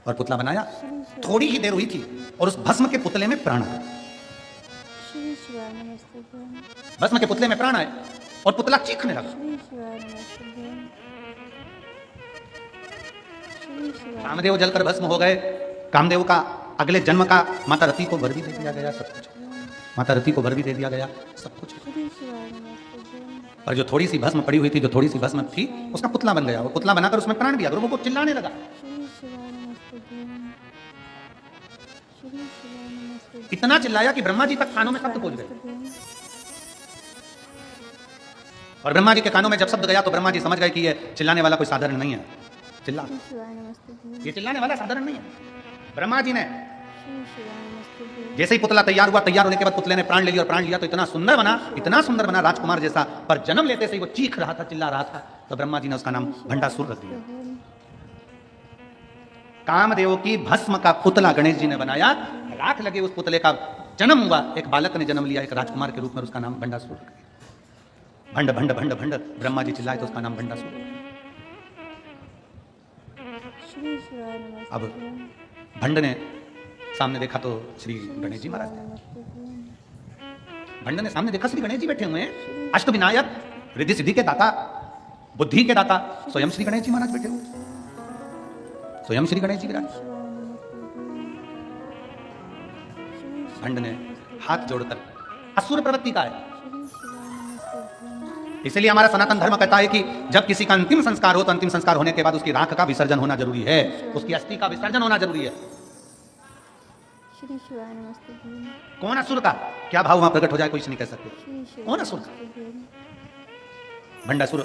और पुतला बनाया, थोड़ी ही देर हुई थी और उस भस्म के पुतले में प्राण आया। श्री शिवाय नमस्तुभ्यं। भस्म के पुतले में प्राण आए और पुतला चीखने लगा। श्री शिवाय नमस्तुभ्यं। श्री शिवाय कामदेव जलकर भस्म हो गए। कामदेव का अगले जन्म का माता रति को वर भी दे दिया गया, सब कुछ माता रति को वर भी दे दिया गया, सब कुछ। श्री शिवाय नमस्तुभ्यं। पर जो थोड़ी सी भस्म पड़ी हुई थी, जो थोड़ी सी भस्म थी, उसका पुतला बन गया। वो पुतला बनाकर उसमें प्राण दिया, लोगों को चिल्लाने लगा। श्री शिवाय नमस्तुभ्यं। श्री शिवाय नमस्तुभ्यं। इतना चिल्लाया कि ब्रह्मा जी तक कानों में शब्द पहुंच गए, और ब्रह्मा जी के कानों में जब शब्द गया तो ब्रह्मा जी समझ गए कि ये चिल्लाने वाला कोई साधारण नहीं है। चिल्ला, श्री शिवाय नमस्तुभ्यं। ये चिल्लाने वाला साधारण नहीं है। ब्रह्मा जी ने श्री शिवाय नमस्तुभ्यं। जैसे ही पुतला तैयार हुआ, तैयार होने के बाद पुतले ने प्राण ले लिया, और प्राण लिया तो इतना सुंदर बना, इतना सुंदर बना, राजकुमार जैसा। पर जन्म लेते से ही वो चीख रहा था, चिल्ला रहा था, तो ब्रह्मा जी ने उसका नाम भंडासुर रख दिया। कामदेव की भस्म का पुतला गणेश जी ने बनाया, राख लगे उस पुतले का जन्म हुआ, एक बालक ने जन्म लिया एक राजकुमार के रूप में, उसका नाम भंडासुर रख दिया। भंड भंड भंड भंड ब्रह्मा जी चिल्लाए तो उसका नाम भंडासुर। श्री शिवाय अब नमस्तुभ्यं। भंड ने सामने देखा तो श्री गणेश जी महाराज, भंड ने सामने देखा श्री गणेश जी बैठे हुए हैं, अष्ट विनायक, रिद्धि सिद्धि के दाता, बुद्धि के दाता, स्वयं श्री गणेश जी महाराज बैठे हुए, स्वयं श्री गणेश जी विराज। भंड ने हाथ जोड़कर, असुर प्रवृत्ति का है, श्री शिवाय नमस्ते भगवान। इसलिए हमारा सनातन धर्म कहता है कि जब किसी का अंतिम संस्कार हो तो अंतिम संस्कार होने के बाद उसकी राख का विसर्जन होना जरूरी है, उसकी अस्थि का विसर्जन होना जरूरी है। श्री शिवाय नमस्ते भगवान। कौन असुर का क्या भाव वहां प्रकट हो जाए, कोई नहीं कह सकते। श्री शिवाय कौन असुर? नमस्ते भगवान। भंडासुर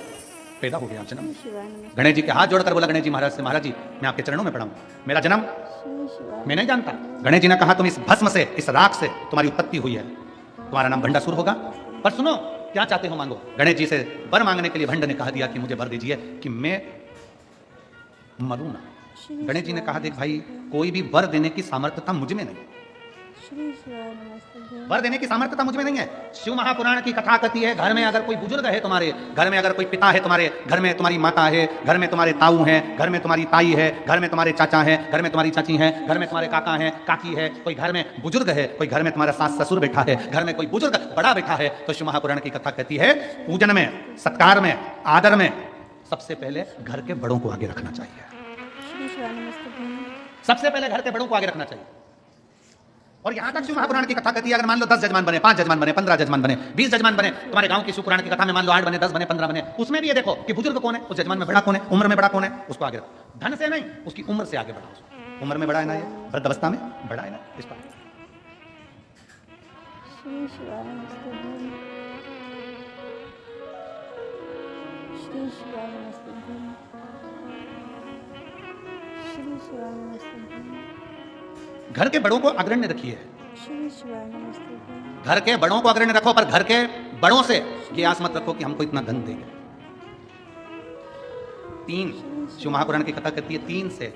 पैदा हो गया जन्म। श्री शिवाय नमस्ते। गणेश जी के हाथ जोड़कर बोला गणेश जी महाराज से, महाराज जी मैं आपके चरणों में पड़ा हूं, मेरा जन्म श्री शिवाय मैं नहीं जानता। गणेश जी ने कहा तुम इस भस्म से, इस राख से तुम्हारी उत्पत्ति हुई है, तुम्हारा नाम भंडासुर होगा, पर सुनो क्या चाहते हो मांगो। गणेश जी से वर मांगने के लिए भंड ने कहा दिया कि मुझे वर दीजिए कि मैं मरूं ना। श्री गणेश जी ने शिवाय कहा देख भाई, कोई भी वर देने की सामर्थ्यता मुझ में नहीं, श्री शिवाय नमस्ते भगवान। वर देने की सामर्थ्यता मुझ में नहीं है। शिव महापुराण की कथा कहती है, घर में अगर कोई बुजुर्ग है तुम्हारे, घर में अगर कोई पिता है तुम्हारे, घर में तुम्हारी माता है, घर में तुम्हारे ताऊ हैं, घर में तुम्हारी ताई है, घर में तुम्हारे चाचा है, घर में तुम्हारी चाची है, घर में तुम्हारे काका है, काकी है, कोई घर में बुजुर्ग है, कोई घर में तुम्हारा सास ससुर बैठा है, घर में कोई बुजुर्ग बड़ा बैठा है, तो शिव महापुराण की कथा कहती है पूजन में, सत्कार में, आदर में सबसे पहले घर के बड़ों को आगे रखना चाहिए। श्री शिवाय नमस्ते भगवान। सबसे पहले घर के बड़ों को आगे रखना चाहिए। और यहां तक शिव महापुराण की कथा कहती है, अगर मान लो 10 जजमान बने, 5 जजमान बने, 15 जजमान बने, 20 जजमान बने, तुम्हारे गांव की शिव पुराण की कथा में मान लो 8 बने, 10 बने, 15 बने, उसमें भी ये देखो कि बुजुर्ग कौन है, उस जजमान में बड़ा कौन है, उम्र में बड़ा कौन है, उसको आगे रखो। धन से नहीं, उसकी उम्र से आगे बढ़ाओ उसको। उम्र में बड़ा है ना, ये वृद्ध अवस्था में बड़ा है ना, इस पर श्री शिवाय नमस्ते भगवान। श्री शिवाय नमस्ते भगवान। श्री शिवाय नमस्ते भगवान। घर के बड़ों को अग्रण्य रखिए। श्री शिवाय नमस्ते भगवान। घर के बड़ों को अग्रण्य रखो, पर घर के बड़ों से ये आस मत रखो कि हमको इतना धन देंगे। 3 शिव महापुराण की कथा कहती है, 3 से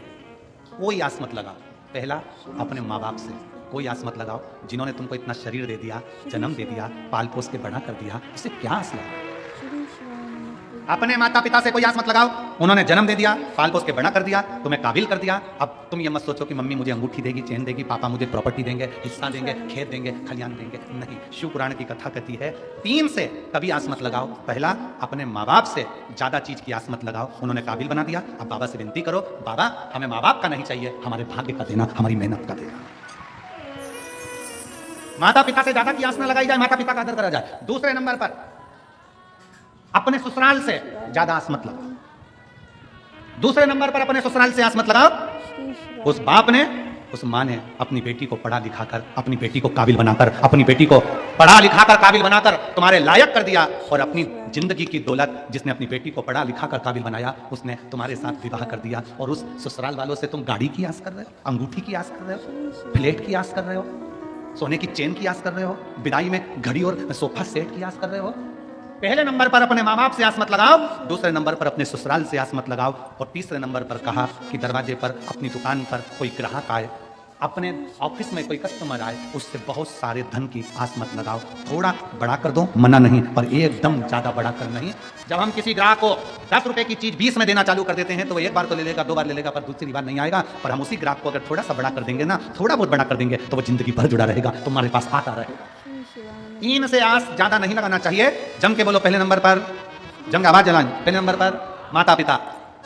कोई आस मत लगाओ। पहला, अपने माँ बाप से कोई आस मत लगाओ, जिन्होंने तुमको इतना शरीर दे दिया, जन्म दे दिया, पाल पोस के बड़ा कर दिया, इससे क्या आस लगाओ। श्री शिवाय नमस्ते। अपने माता पिता से कोई आस मत लगाओ, उन्होंने जन्म दे दिया, पाल पोस के बड़ा कर दिया, तुम्हें काबिल कर दिया। अब तुम ये मत सोचो कि मम्मी मुझे अंगूठी देगी, चेन देगी, पापा मुझे प्रॉपर्टी देंगे, हिस्सा देंगे, खेत देंगे, खलियान देंगे, नहीं। शिव पुराण की कथा कहती है 3 से कभी आस मत लगाओ। पहला, अपने माँ बाप से ज्यादा चीज की आस मत लगाओ, उन्होंने काबिल बना दिया। अब बाबा से विनती करो, बाबा हमें माँ बाप का नहीं चाहिए, हमारे भाग्य का देना, हमारी मेहनत का देना। माता पिता से ज्यादा की आस न लगाई जाए, माता पिता का आदर करा जाए। दूसरे नंबर पर, अपने ससुराल से ज्यादा आस मत लगाओ। दूसरे नंबर पर अपने ससुराल से आस मत लगाओ। श्री शिवाय। उस बाप ने, उस माँ ने अपनी बेटी को पढ़ा लिखाकर, अपनी बेटी को काबिल बनाकर, अपनी बेटी को पढ़ा लिखाकर काबिल बनाकर तुम्हारे लायक कर दिया, और अपनी जिंदगी की दौलत जिसने अपनी बेटी को पढ़ा लिखाकर काबिल बनाया, उसने तुम्हारे साथ विवाह कर दिया। और उस ससुराल वालों से तुम गाड़ी की आस कर रहे हो, अंगूठी की आस कर रहे हो, प्लेट की आस कर रहे हो, सोने की चेन की आस कर रहे हो, विदाई में घड़ी और सोफा सेट की आस कर रहे हो। पहले नंबर पर अपने माँ बाप से आस मत लगाओ, दूसरे नंबर पर अपने ससुराल से आस मत लगाओ, और तीसरे नंबर पर कहा कि दरवाजे पर, अपनी दुकान पर कोई ग्राहक आए, अपने ऑफिस में कोई कस्टमर आए, उससे बहुत सारे धन की आस मत लगाओ। थोड़ा बड़ा कर दो, मना नहीं, पर एकदम ज्यादा बड़ा कर नहीं। जब हम किसी ग्राहक को 10 रुपए की चीज 20 में देना चालू कर देते हैं, तो वो एक बार तो ले लेगा, 2 बार ले लेगा, पर दूसरी बार नहीं आएगा। पर हम उसी ग्राहक को अगर थोड़ा सा बड़ा कर देंगे ना, थोड़ा बहुत बड़ा कर देंगे, तो वो जिंदगी भर जुड़ा रहेगा, तुम्हारे पास आता रहेगा। श्री शिवाय नमस्ते। 3 से आस ज्यादा नहीं लगाना चाहिए। जम के बोलो पहले नंबर पर, जम के आवाज जलाएं। पहले नंबर पर माता पिता।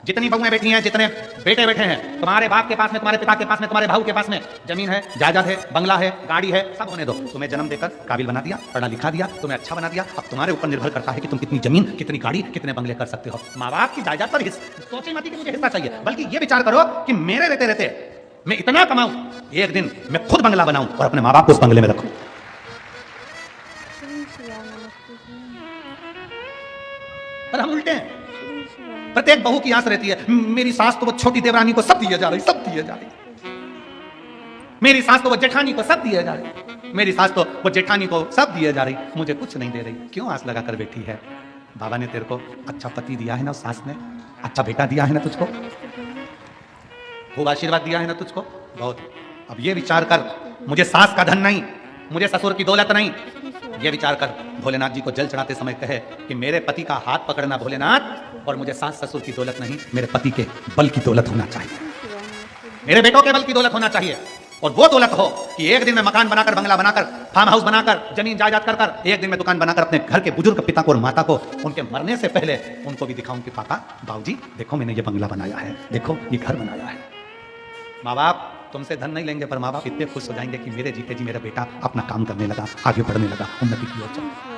जितनी बहुएं बैठी हैं, जितने बेटे बैठे हैं, तुम्हारे बाप के पास में, तुम्हारे पिता के पास में, तुम्हारे भाऊ के पास में जमीन है, जायदाद है, बंगला है, गाड़ी है, सब होने दो। तुम्हें जन्म देकर काबिल बना दिया, पढ़ा लिखा दिया, तुम्हें अच्छा बना दिया। अब तुम्हारे ऊपर निर्भर करता है कि तुम कितनी जमीन, कितनी गाड़ी, कितने बंगले कर सकते हो। माँ बाप की जायदाद पर सोची मत कि मुझे हिस्सा चाहिए, बल्कि ये विचार करो कि मेरे रहते रहते मैं इतना कमाऊं, एक दिन मैं खुद बंगला बनाऊं और अपने माँ बाप को उस बंगले में रखूं। श्री शिवाय नमस्ते भगवान। पर हम उल्टे हैं। श्री शिवाय। प्रत्येक बहू की आस रहती है, मेरी सास तो वो छोटी देवरानी को सब दिए जा रही, सब दिए जा रही, मेरी सास तो वो जेठानी को सब दिए जा रही, मेरी सास तो वो जेठानी को सब दिए जा रही, मुझे कुछ नहीं दे रही। क्यों आस लगा कर बैठी है? बाबा ने तेरे को अच्छा पति दिया है ना, उस सास ने अच्छा बेटा दिया है ना तुझको, नमस्ते भगवान। खूब आशीर्वाद दिया है ना तुझको, बहुत। अब ये विचार कर, मुझे सास का धन नहीं, मुझे ससुर की दौलत नहीं, ये विचार कर भोलेनाथ जी को जल चढ़ाते समय कहे कि मेरे पति का हाथ पकड़ना भोलेनाथ, और मुझे सास ससुर की दौलत नहीं, मेरे पति के बल की दौलत होना चाहिए, श्री शिवाय नमस्ते। मेरे बेटों के बल की दौलत होना चाहिए। और वो दौलत हो कि एक दिन में मकान बनाकर, बंगला बनाकर, फार्म हाउस बनाकर, जमीन जायदाद कर कर, एक दिन में दुकान बनाकर अपने घर के बुजुर्ग पिता को और माता को उनके मरने से पहले उनको भी दिखाऊं कि पापा, बाबूजी देखो मैंने ये बंगला बनाया है, देखो ये घर बनाया है। माँ बाप तुमसे धन नहीं लेंगे, पर माँ बाप इतने खुश हो जाएंगे कि मेरे जीते जी मेरा बेटा अपना काम करने लगा, आगे बढ़ने लगा, उन्नति की ओर चला।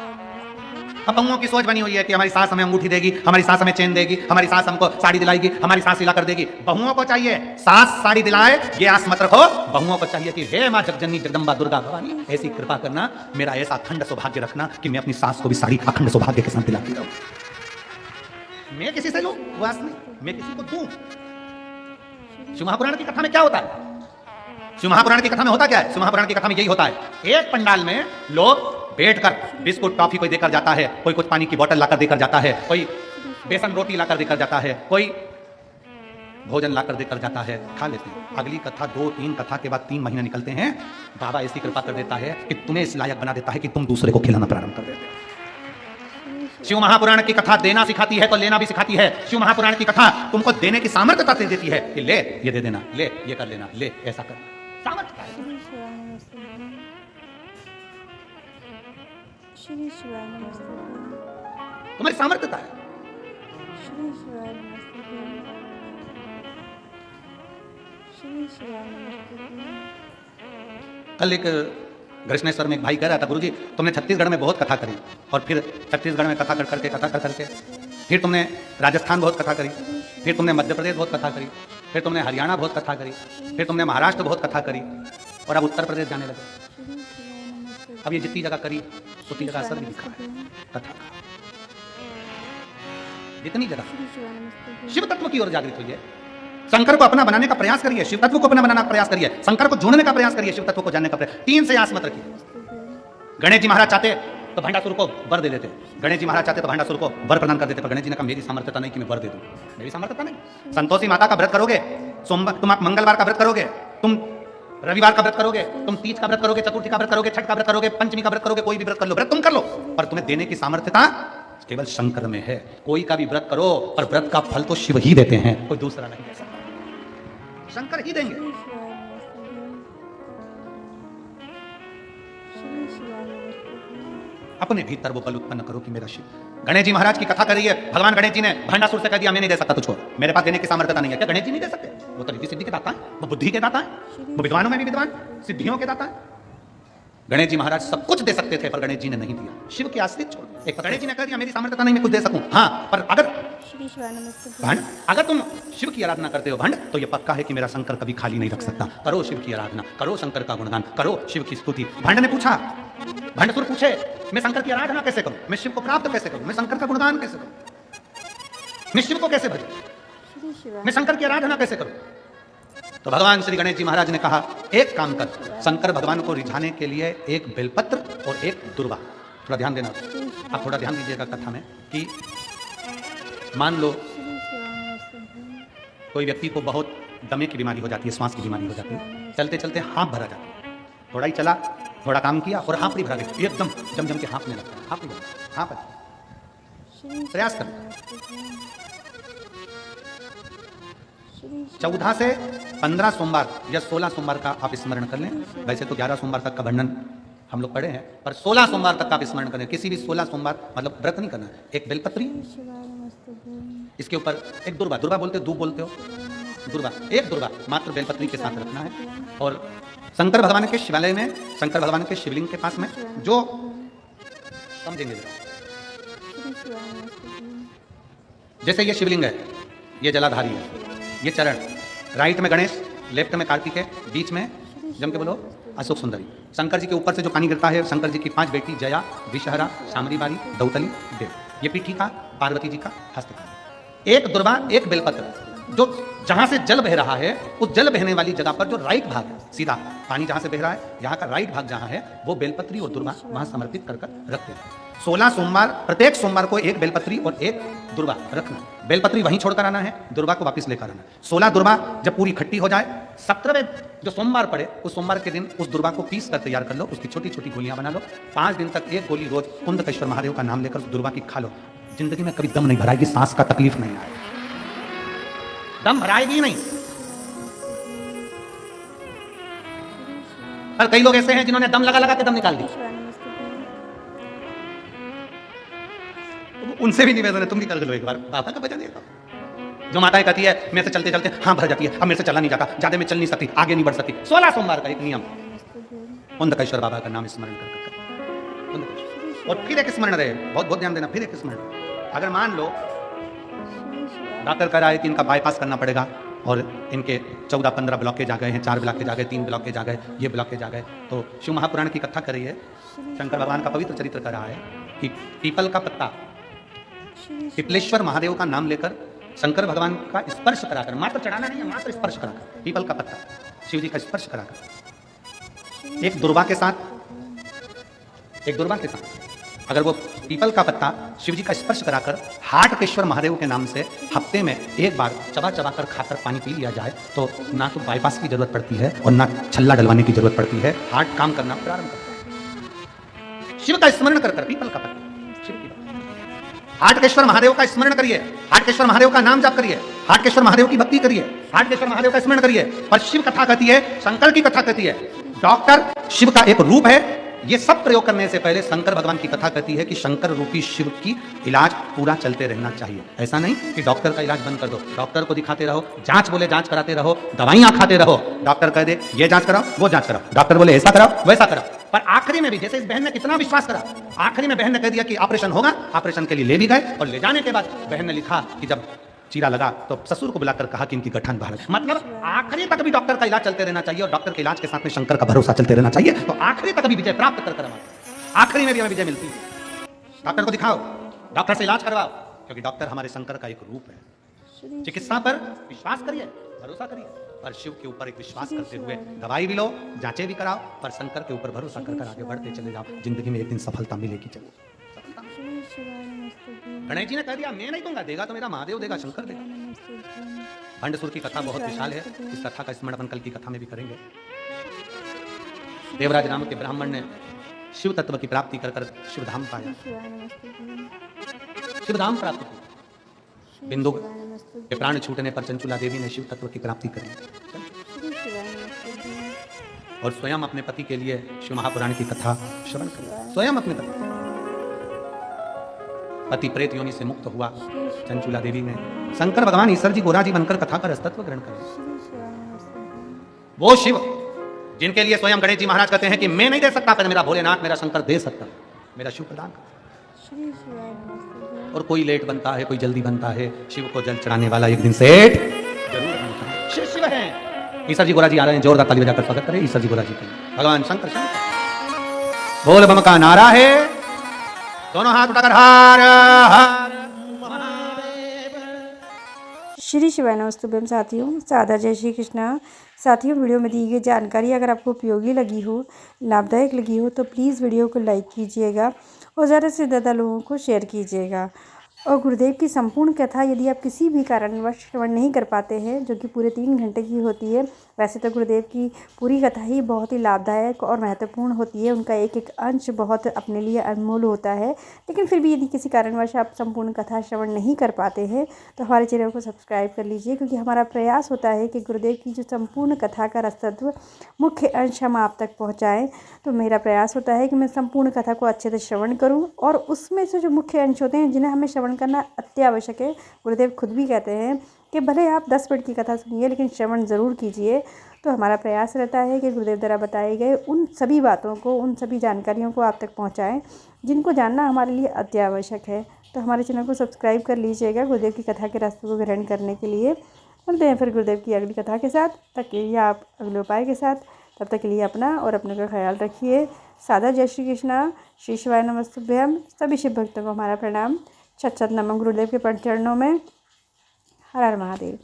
अब बहुओं की सोच बनी हुई है कि हमारी सास हमें अंगूठी देगी, हमारी सास हमें चेन देगी, हमारी सास हमको साड़ी दिलाएगी, हमारी सास सिला कर देगी। बहुओं को चाहिए सास साड़ी दिलाए, ये आस मत रखो। बहुओं को चाहिए कि हे माँ जगजननी जगदम्बा दुर्गा भवानी, ऐसी कृपा करना, मेरा ऐसा अखंड सौभाग्य रखना कि मैं अपनी सास को भी साड़ी अखंड सौभाग्य के साथ दिलाती रहूं। मैं किसी से लूं वो आस नहीं, मैं किसी को दूं। शिव महापुराण की कथा में क्या होता है? शिव महापुराण की कथा में होता क्या है? शिव महापुराण की कथा में यही होता है, एक पंडाल में लोग बैठकर बिस्कुट टॉफी कोई देकर जाता है, कोई कुछ पानी की बोतल लाकर देकर जाता है, कोई बेसन रोटी लाकर देकर जाता है, कोई भोजन लाकर देकर जाता है, खा लेते हैं। अगली कथा 2-3 कथा के बाद 3 महीने निकलते हैं, बाबा ऐसी कृपा कर देता है कि तुम्हें इस लायक बना देता है कि तुम दूसरे को खिलाना प्रारंभ कर देते हो। शिव महापुराण की कथा देना सिखाती है तो लेना भी सिखाती है। शिव महापुराण की कथा तुमको देने की सामर्थ्यता दे देती है कि ले ये दे देना, ले ये कर लेना, ले ऐसा कर, सामर्थ्य है। श्री शिवाय नमस्ते। श्री शिवाय नमस्ते। तुम्हारी सामर्थ्यता है। श्री शिवाय नमस्ते। श्री शिवाय नमस्ते। कल एक कृष्णेश्वर में एक भाई कह रहा था, गुरुजी तुमने छत्तीसगढ़ में बहुत कथा करी, और फिर छत्तीसगढ़ में कथा कर करके फिर तुमने राजस्थान बहुत कथा करी, फिर तुमने मध्य प्रदेश बहुत कथा करी, फिर तुमने हरियाणा बहुत कथा करी, फिर तुमने महाराष्ट्र बहुत कथा करी, और अब उत्तर प्रदेश जाने लगे। श्री शिवाय नमस्ते। अब ये जितनी जगह करी उतनी जगह असर भी दिखा है कथा का। जितनी जगह श्री शिवाय नमस्ते। शिव तत्व की ओर जागृत हुई है। शंकर को अपना बनाने का प्रयास करिए, शिव तत्व को अपना बनाने का प्रयास करिए, शंकर को जोड़ने का प्रयास करिए, शिव तत्व को जानने का प्रयास। 3 से आस मत रखिए। गणेश जी महाराज चाहते तो भंडासुर को वर दे देते, गणेश जी महाराज चाहते तो भंडासुर को वर प्रदान कर देते, पर गणेश जी ने कहा मेरी सामर्थ्यता नहीं कि मैं वर दे दूं, मेरी सामर्थ्यता नहीं। संतोषी माता का व्रत करोगे, सोमवार तुम मंगलवार का व्रत करोगे, तुम रविवार का व्रत करोगे, तुम तीज का व्रत करोगे, चतुर्थी का व्रत करोगे, छठ का व्रत करोगे, पंचमी का व्रत करोगे, कोई भी व्रत कर लो, व्रत तुम कर लो, पर तुम्हें देने की सामर्थ्यता केवल शंकर में है। कोई का भी व्रत करो, पर व्रत का फल तो शिव ही देते हैं, कोई दूसरा नहीं दे सकता, शंकर ही देंगे। श्री शिवाय नमस्ते। श्री शिवाय नमस्ते। अपने भीतर वो बल उत्पन्न करो कि मेरा शिव। गणेश जी महाराज की कथा करी है, भगवान गणेश जी ने भंडासुर से कह दिया मैं नहीं दे सकता तुझको, मेरे पास देने की सामर्थ्यता नहीं है। क्या गणेश जी नहीं दे सकते? वो तो रिद्धि सिद्धि के दाता है, वो बुद्धि के दाता है, वो विद्वानों में भी विद्वान, सिद्धियों के दाता है। गणेश जी महाराज सब कुछ दे सकते थे, पर गणेश जी ने नहीं दिया, शिव के आश्रित छोड़। एक गणेश जी ने कह दिया मेरी सामर्थ्यता नहीं मैं कुछ दे सकूं, हाँ, पर अगर श्री शिवाय नमस्ते। भंड अगर तुम शिव की आराधना करते हो भंड, तो ये पक्का है कि मेरा शंकर कभी खाली नहीं रख सकता। करो शिव की आराधना, करो शंकर का गुणगान, करो शिव की स्तुति। भंड ने पूछा, भंडसुर पूछे मैं शंकर की आराधना कैसे करूं, मैं शिव को प्राप्त कैसे करूं, मैं शंकर का गुणगान कैसे करूं, मैं शिव को कैसे भजूं, श्री शिवाय मैं शंकर की आराधना कैसे करूं? तो भगवान श्री गणेश जी महाराज ने कहा एक काम कर, शंकर भगवान को रिझाने के लिए एक बेलपत्र और एक दुर्वा। थोड़ा ध्यान देना, आप थोड़ा ध्यान दीजिएगा कथा में कि मान लो श्री शिवाय नमस्ते। कोई व्यक्ति को बहुत दमे की बीमारी हो जाती है, श्वास की बीमारी हो जाती है, चलते चलते हाँफ भरा जाता है, थोड़ा ही चला, थोड़ा काम किया और हाँफ नहीं भरा गया, एकदम जम जम के हाँफने लगता है, हाँफ नहीं भरा, हाँफ श्री प्रयास कर। श्री 14 से 15 सोमवार या 16 सोमवार का आप स्मरण कर लें। वैसे तो 11 सोमवार तक का वर्णन हम लोग पढ़े हैं, पर 16 सोमवार तक का आप स्मरण करें। किसी भी 16 सोमवार मतलब व्रत नहीं करना, एक बेलपत्री, शिवाय नमस्ते। इसके ऊपर एक दुर्वा, दुर्वा बोलते हो, दूब बोलते हो, दुर्वा, एक दुर्वा मात्र बेलपत्री के साथ रखना है। और शंकर भगवान के शिवालय में, शंकर भगवान के शिवलिंग के पास में जो समझेंगे जरा, श्री शिवाय नमस्ते। जैसे ये शिवलिंग है, ये जलाधारी है, ये चरण, राइट में गणेश, लेफ्ट में कार्तिकेय, बीच में जम के बोलो अशोक सुंदरी। शंकर जी के ऊपर से जो पानी गिरता है, शंकर जी की 5 बेटी जया, विषहरा, शामरीबारी, दौतली, देव। ये पीठी का, पार्वती जी का हस्त का। एक दुर्वा, एक बेलपत्र, जो जहां से जल बह रहा है, उस जल बहने वाली जगह पर जो राइट भाग है, सीधा पानी जहां से बह रहा है, यहाँ का राइट भाग जहां है, वो बेलपत्री और दुर्वा वहां समर्पित कर रखते हैं। 16 सोमवार, प्रत्येक सोमवार को एक बेलपत्री और एक दुर्वा रखना। बेलपत्री वहीं छोड़कर आना है, दुर्वा को वापस लेकर आना। 16 दुर्वा जब पूरी इकट्ठी हो जाए, 17वें जो सोमवार पड़े, उस सोमवार के दिन उस दुर्वा को पीस कर तैयार कर लो, उसकी छोटी छोटी गोलियां बना लो। 5 दिन तक एक गोली रोज कुंदकेश्वर महादेव का नाम लेकर उस दुर्वा की खा लो। जिंदगी में कभी दम नहीं भराएगी, सांस का तकलीफ नहीं आएगा, दम भराएगी नहीं। पर कई लोग ऐसे हैं जिन्होंने दम लगा लगा के दम निकाल दी। शिवाय नमस्ते। उनसे भी निवेदन है, तुम भी कर लो एक बार, बाबा का भजन एक जो माताएं कहती है मेरे से चलते चलते हाँ भर जाती है, अब मेरे से चला नहीं जाता, ज़्यादा मैं चल नहीं सकती, आगे नहीं बढ़ सकती। 16 सोमवार का एक नियम, उनदकेश्वर बाबा का नाम स्मरण कर उनदकेश्वर। और फिर एक स्मरण रहे, बहुत बहुत ध्यान देना, फिर एक स्मरण। अगर मान लो डॉक्टर कह रहा है कि इनका बाईपास करना पड़ेगा और इनके 14-15 ब्लॉकेज आ गए हैं, 4 ब्लॉकेज आ गए, 3 ब्लॉकेज आ गए, ये ब्लॉकेज आ गए, तो शिव महापुराण की कथा कर रही है, शंकर भगवान का पवित्र चरित्र कर रहा है कि पीपल का पत्ता, पिपलेश्वर महादेव का नाम लेकर शंकर भगवान का स्पर्श कराकर, मात्र चढ़ाना नहीं है, मात्र स्पर्श कराकर, पीपल का पत्ता शिव जी का स्पर्श कराकर एक दुर्वा के साथ अगर वो पीपल का पत्ता शिव जी का स्पर्श कराकर हाटकेश्वर महादेव के नाम से हफ्ते में एक बार चबा चबा कर खाकर पानी पी लिया जाए तो ना तो बाईपास की जरूरत पड़ती है और ना छल्ला डलवाने की जरूरत पड़ती है, हार्ट काम करना प्रारंभ करता है। शिव का स्मरण कर पीपल का पत्ता, शिव की हाटकेश्वर महादेव का स्मरण करिए, हाटकेश्वर महादेव का नाम जाप करिए, हाटकेश्वर महादेव की भक्ति करिए, हाटकेश्वर महादेव का स्मरण करिए। पर शिव कथा कहती है, शंकर की कथा कहती है, डॉक्टर शिव का एक रूप है। ये सब प्रयोग करने से पहले शंकर भगवान की कथा कहती है कि शंकर रूपी शिव की इलाज पूरा चलते रहना चाहिए। ऐसा नहीं कि डॉक्टर का इलाज बंद कर दो, डॉक्टर को दिखाते रहो, जांच बोले जांच कराते रहो, दवाइयां खाते रहो, डॉक्टर कह दे ये जांच कराओ वो जांच कराओ, डॉक्टर बोले ऐसा कराओ वैसा कराओ, पर आखिरी में भी जैसे इस बहन ने कितना विश्वास करा, आखिरी में बहन ने कह दिया कि ऑपरेशन होगा, ऑपरेशन के लिए ले भी गए और ले जाने के बाद बहन ने लिखा कि जब चीरा लगा तो ससुर को बुलाकर कहा कि इनकी गठन बाहर। मतलब आखिरी तक भी डॉक्टर का इलाज चलते रहना चाहिए और डॉक्टर के इलाज के साथ में शंकर का भरोसा चलते रहना चाहिए, तो आखिरी तक भी विजय प्राप्त कर आखिरी में भी हमें विजय मिलती है। डॉक्टर को दिखाओ, डॉक्टर से इलाज करवाओ, क्योंकि डॉक्टर हमारे शंकर का एक रूप है। चिकित्सा पर विश्वास करिए, भरोसा करिए, पर शिव के ऊपर एक विश्वास करते हुए दवाई भी लो, जांचें भी कराओ, पर शंकर के ऊपर भरोसा कर आगे बढ़ते चले जाओ, जिंदगी में एक दिन सफलता मिलेगी। चलो गणेश जी ने कह दिया मैं नहीं दूंगा, देगा तो मेरा महादेव देगा, शंकर देगा। भंडसुर की कथा बहुत विशाल है, इस कथा का स्मरण अपन कल की कथा में भी करेंगे। देवराज नाम के ब्राह्मण ने शिव तत्व की प्राप्ति कर शिवधाम पाया, शिवधाम प्राप्त की। बिंदु के प्राण छूटने पर चंचुला देवी ने शिव तत्व की प्राप्ति करी और स्वयं अपने पति के लिए शिव महापुराण की कथा श्रवण करी। स्वयं अपने पति प्रेत योनि से मुक्त हुआ चंचुला देवी ने। शंकर भगवान ईश्वर जी गोरा जी बनकर कथा का रसतत्व ग्रहण करें। वो शिव जिनके लिए स्वयं गणेश जी महाराज कहते हैं कि मैं नहीं दे सकता, पर मेरा भोलेनाथ मेरा शंकर दे सकता, मेरा शिव प्रदान करता। और कोई लेट बनता है, कोई जल्दी बनता है, शिव को जल चढ़ाने वाला एक दिन सेठ जरूर बनता है। शिव शिव है। ईश्वर जी गोरा जी आ रहे हैं, जोरदार ताली बजाकर स्वागत करें ईश्वर जी गोरा जी के। भगवान शंकर शंकर बोल बम का नारा है, दोनों हाथ उठाकर हर हर महादेव। श्री शिवाय नमस्तुभ्यम। साथियों सादा जय श्री कृष्णा। साथियों वीडियो में दी गई जानकारी अगर आपको उपयोगी लगी हो, लाभदायक लगी हो तो प्लीज़ वीडियो को लाइक कीजिएगा और ज़्यादा से ज़्यादा लोगों को शेयर कीजिएगा। और गुरुदेव की संपूर्ण कथा यदि आप किसी भी कारणवश श्रवण नहीं कर पाते हैं, जो कि पूरे 3 घंटे की होती है, वैसे तो गुरुदेव की पूरी कथा ही बहुत ही लाभदायक और महत्वपूर्ण होती है, उनका एक एक अंश बहुत अपने लिए अनमोल होता है, लेकिन फिर भी यदि किसी कारणवश आप संपूर्ण कथा श्रवण नहीं कर पाते हैं तो हमारे चैनल को सब्सक्राइब कर लीजिए, क्योंकि हमारा प्रयास होता है कि गुरुदेव की जो संपूर्ण कथा का रसतत्व मुख्य अंश हम आप तक पहुँचाएँ। तो मेरा प्रयास होता है कि मैं संपूर्ण कथा को अच्छे से श्रवण करूँ और उसमें से जो मुख्य अंश होते हैं जिन्हें हमें श्रवण करना अत्यावश्यक है, गुरुदेव खुद भी कहते हैं कि भले आप 10 मिनट की कथा सुनिए लेकिन श्रवण ज़रूर कीजिए। तो हमारा प्रयास रहता है कि गुरुदेव द्वारा बताए गए उन सभी बातों को, उन सभी जानकारियों को आप तक पहुंचाएं जिनको जानना हमारे लिए अत्यावश्यक है। तो हमारे चैनल को सब्सक्राइब कर लीजिएगा गुरुदेव की कथा के रास्ते को ग्रहण करने के लिए। मिलते हैं फिर गुरुदेव की अगली कथा के साथ, तब के लिए आप अगले उपाय के साथ, तब तक के लिए अपना और अपने का ख्याल रखिए। सादा जय श्री कृष्णा। श्री शिवाय नमस्तुभ्यम। सभी शिव भक्तों को हमारा प्रणाम। सत सत नमः गुरुदेव के चरणों में। हर हर महादेव।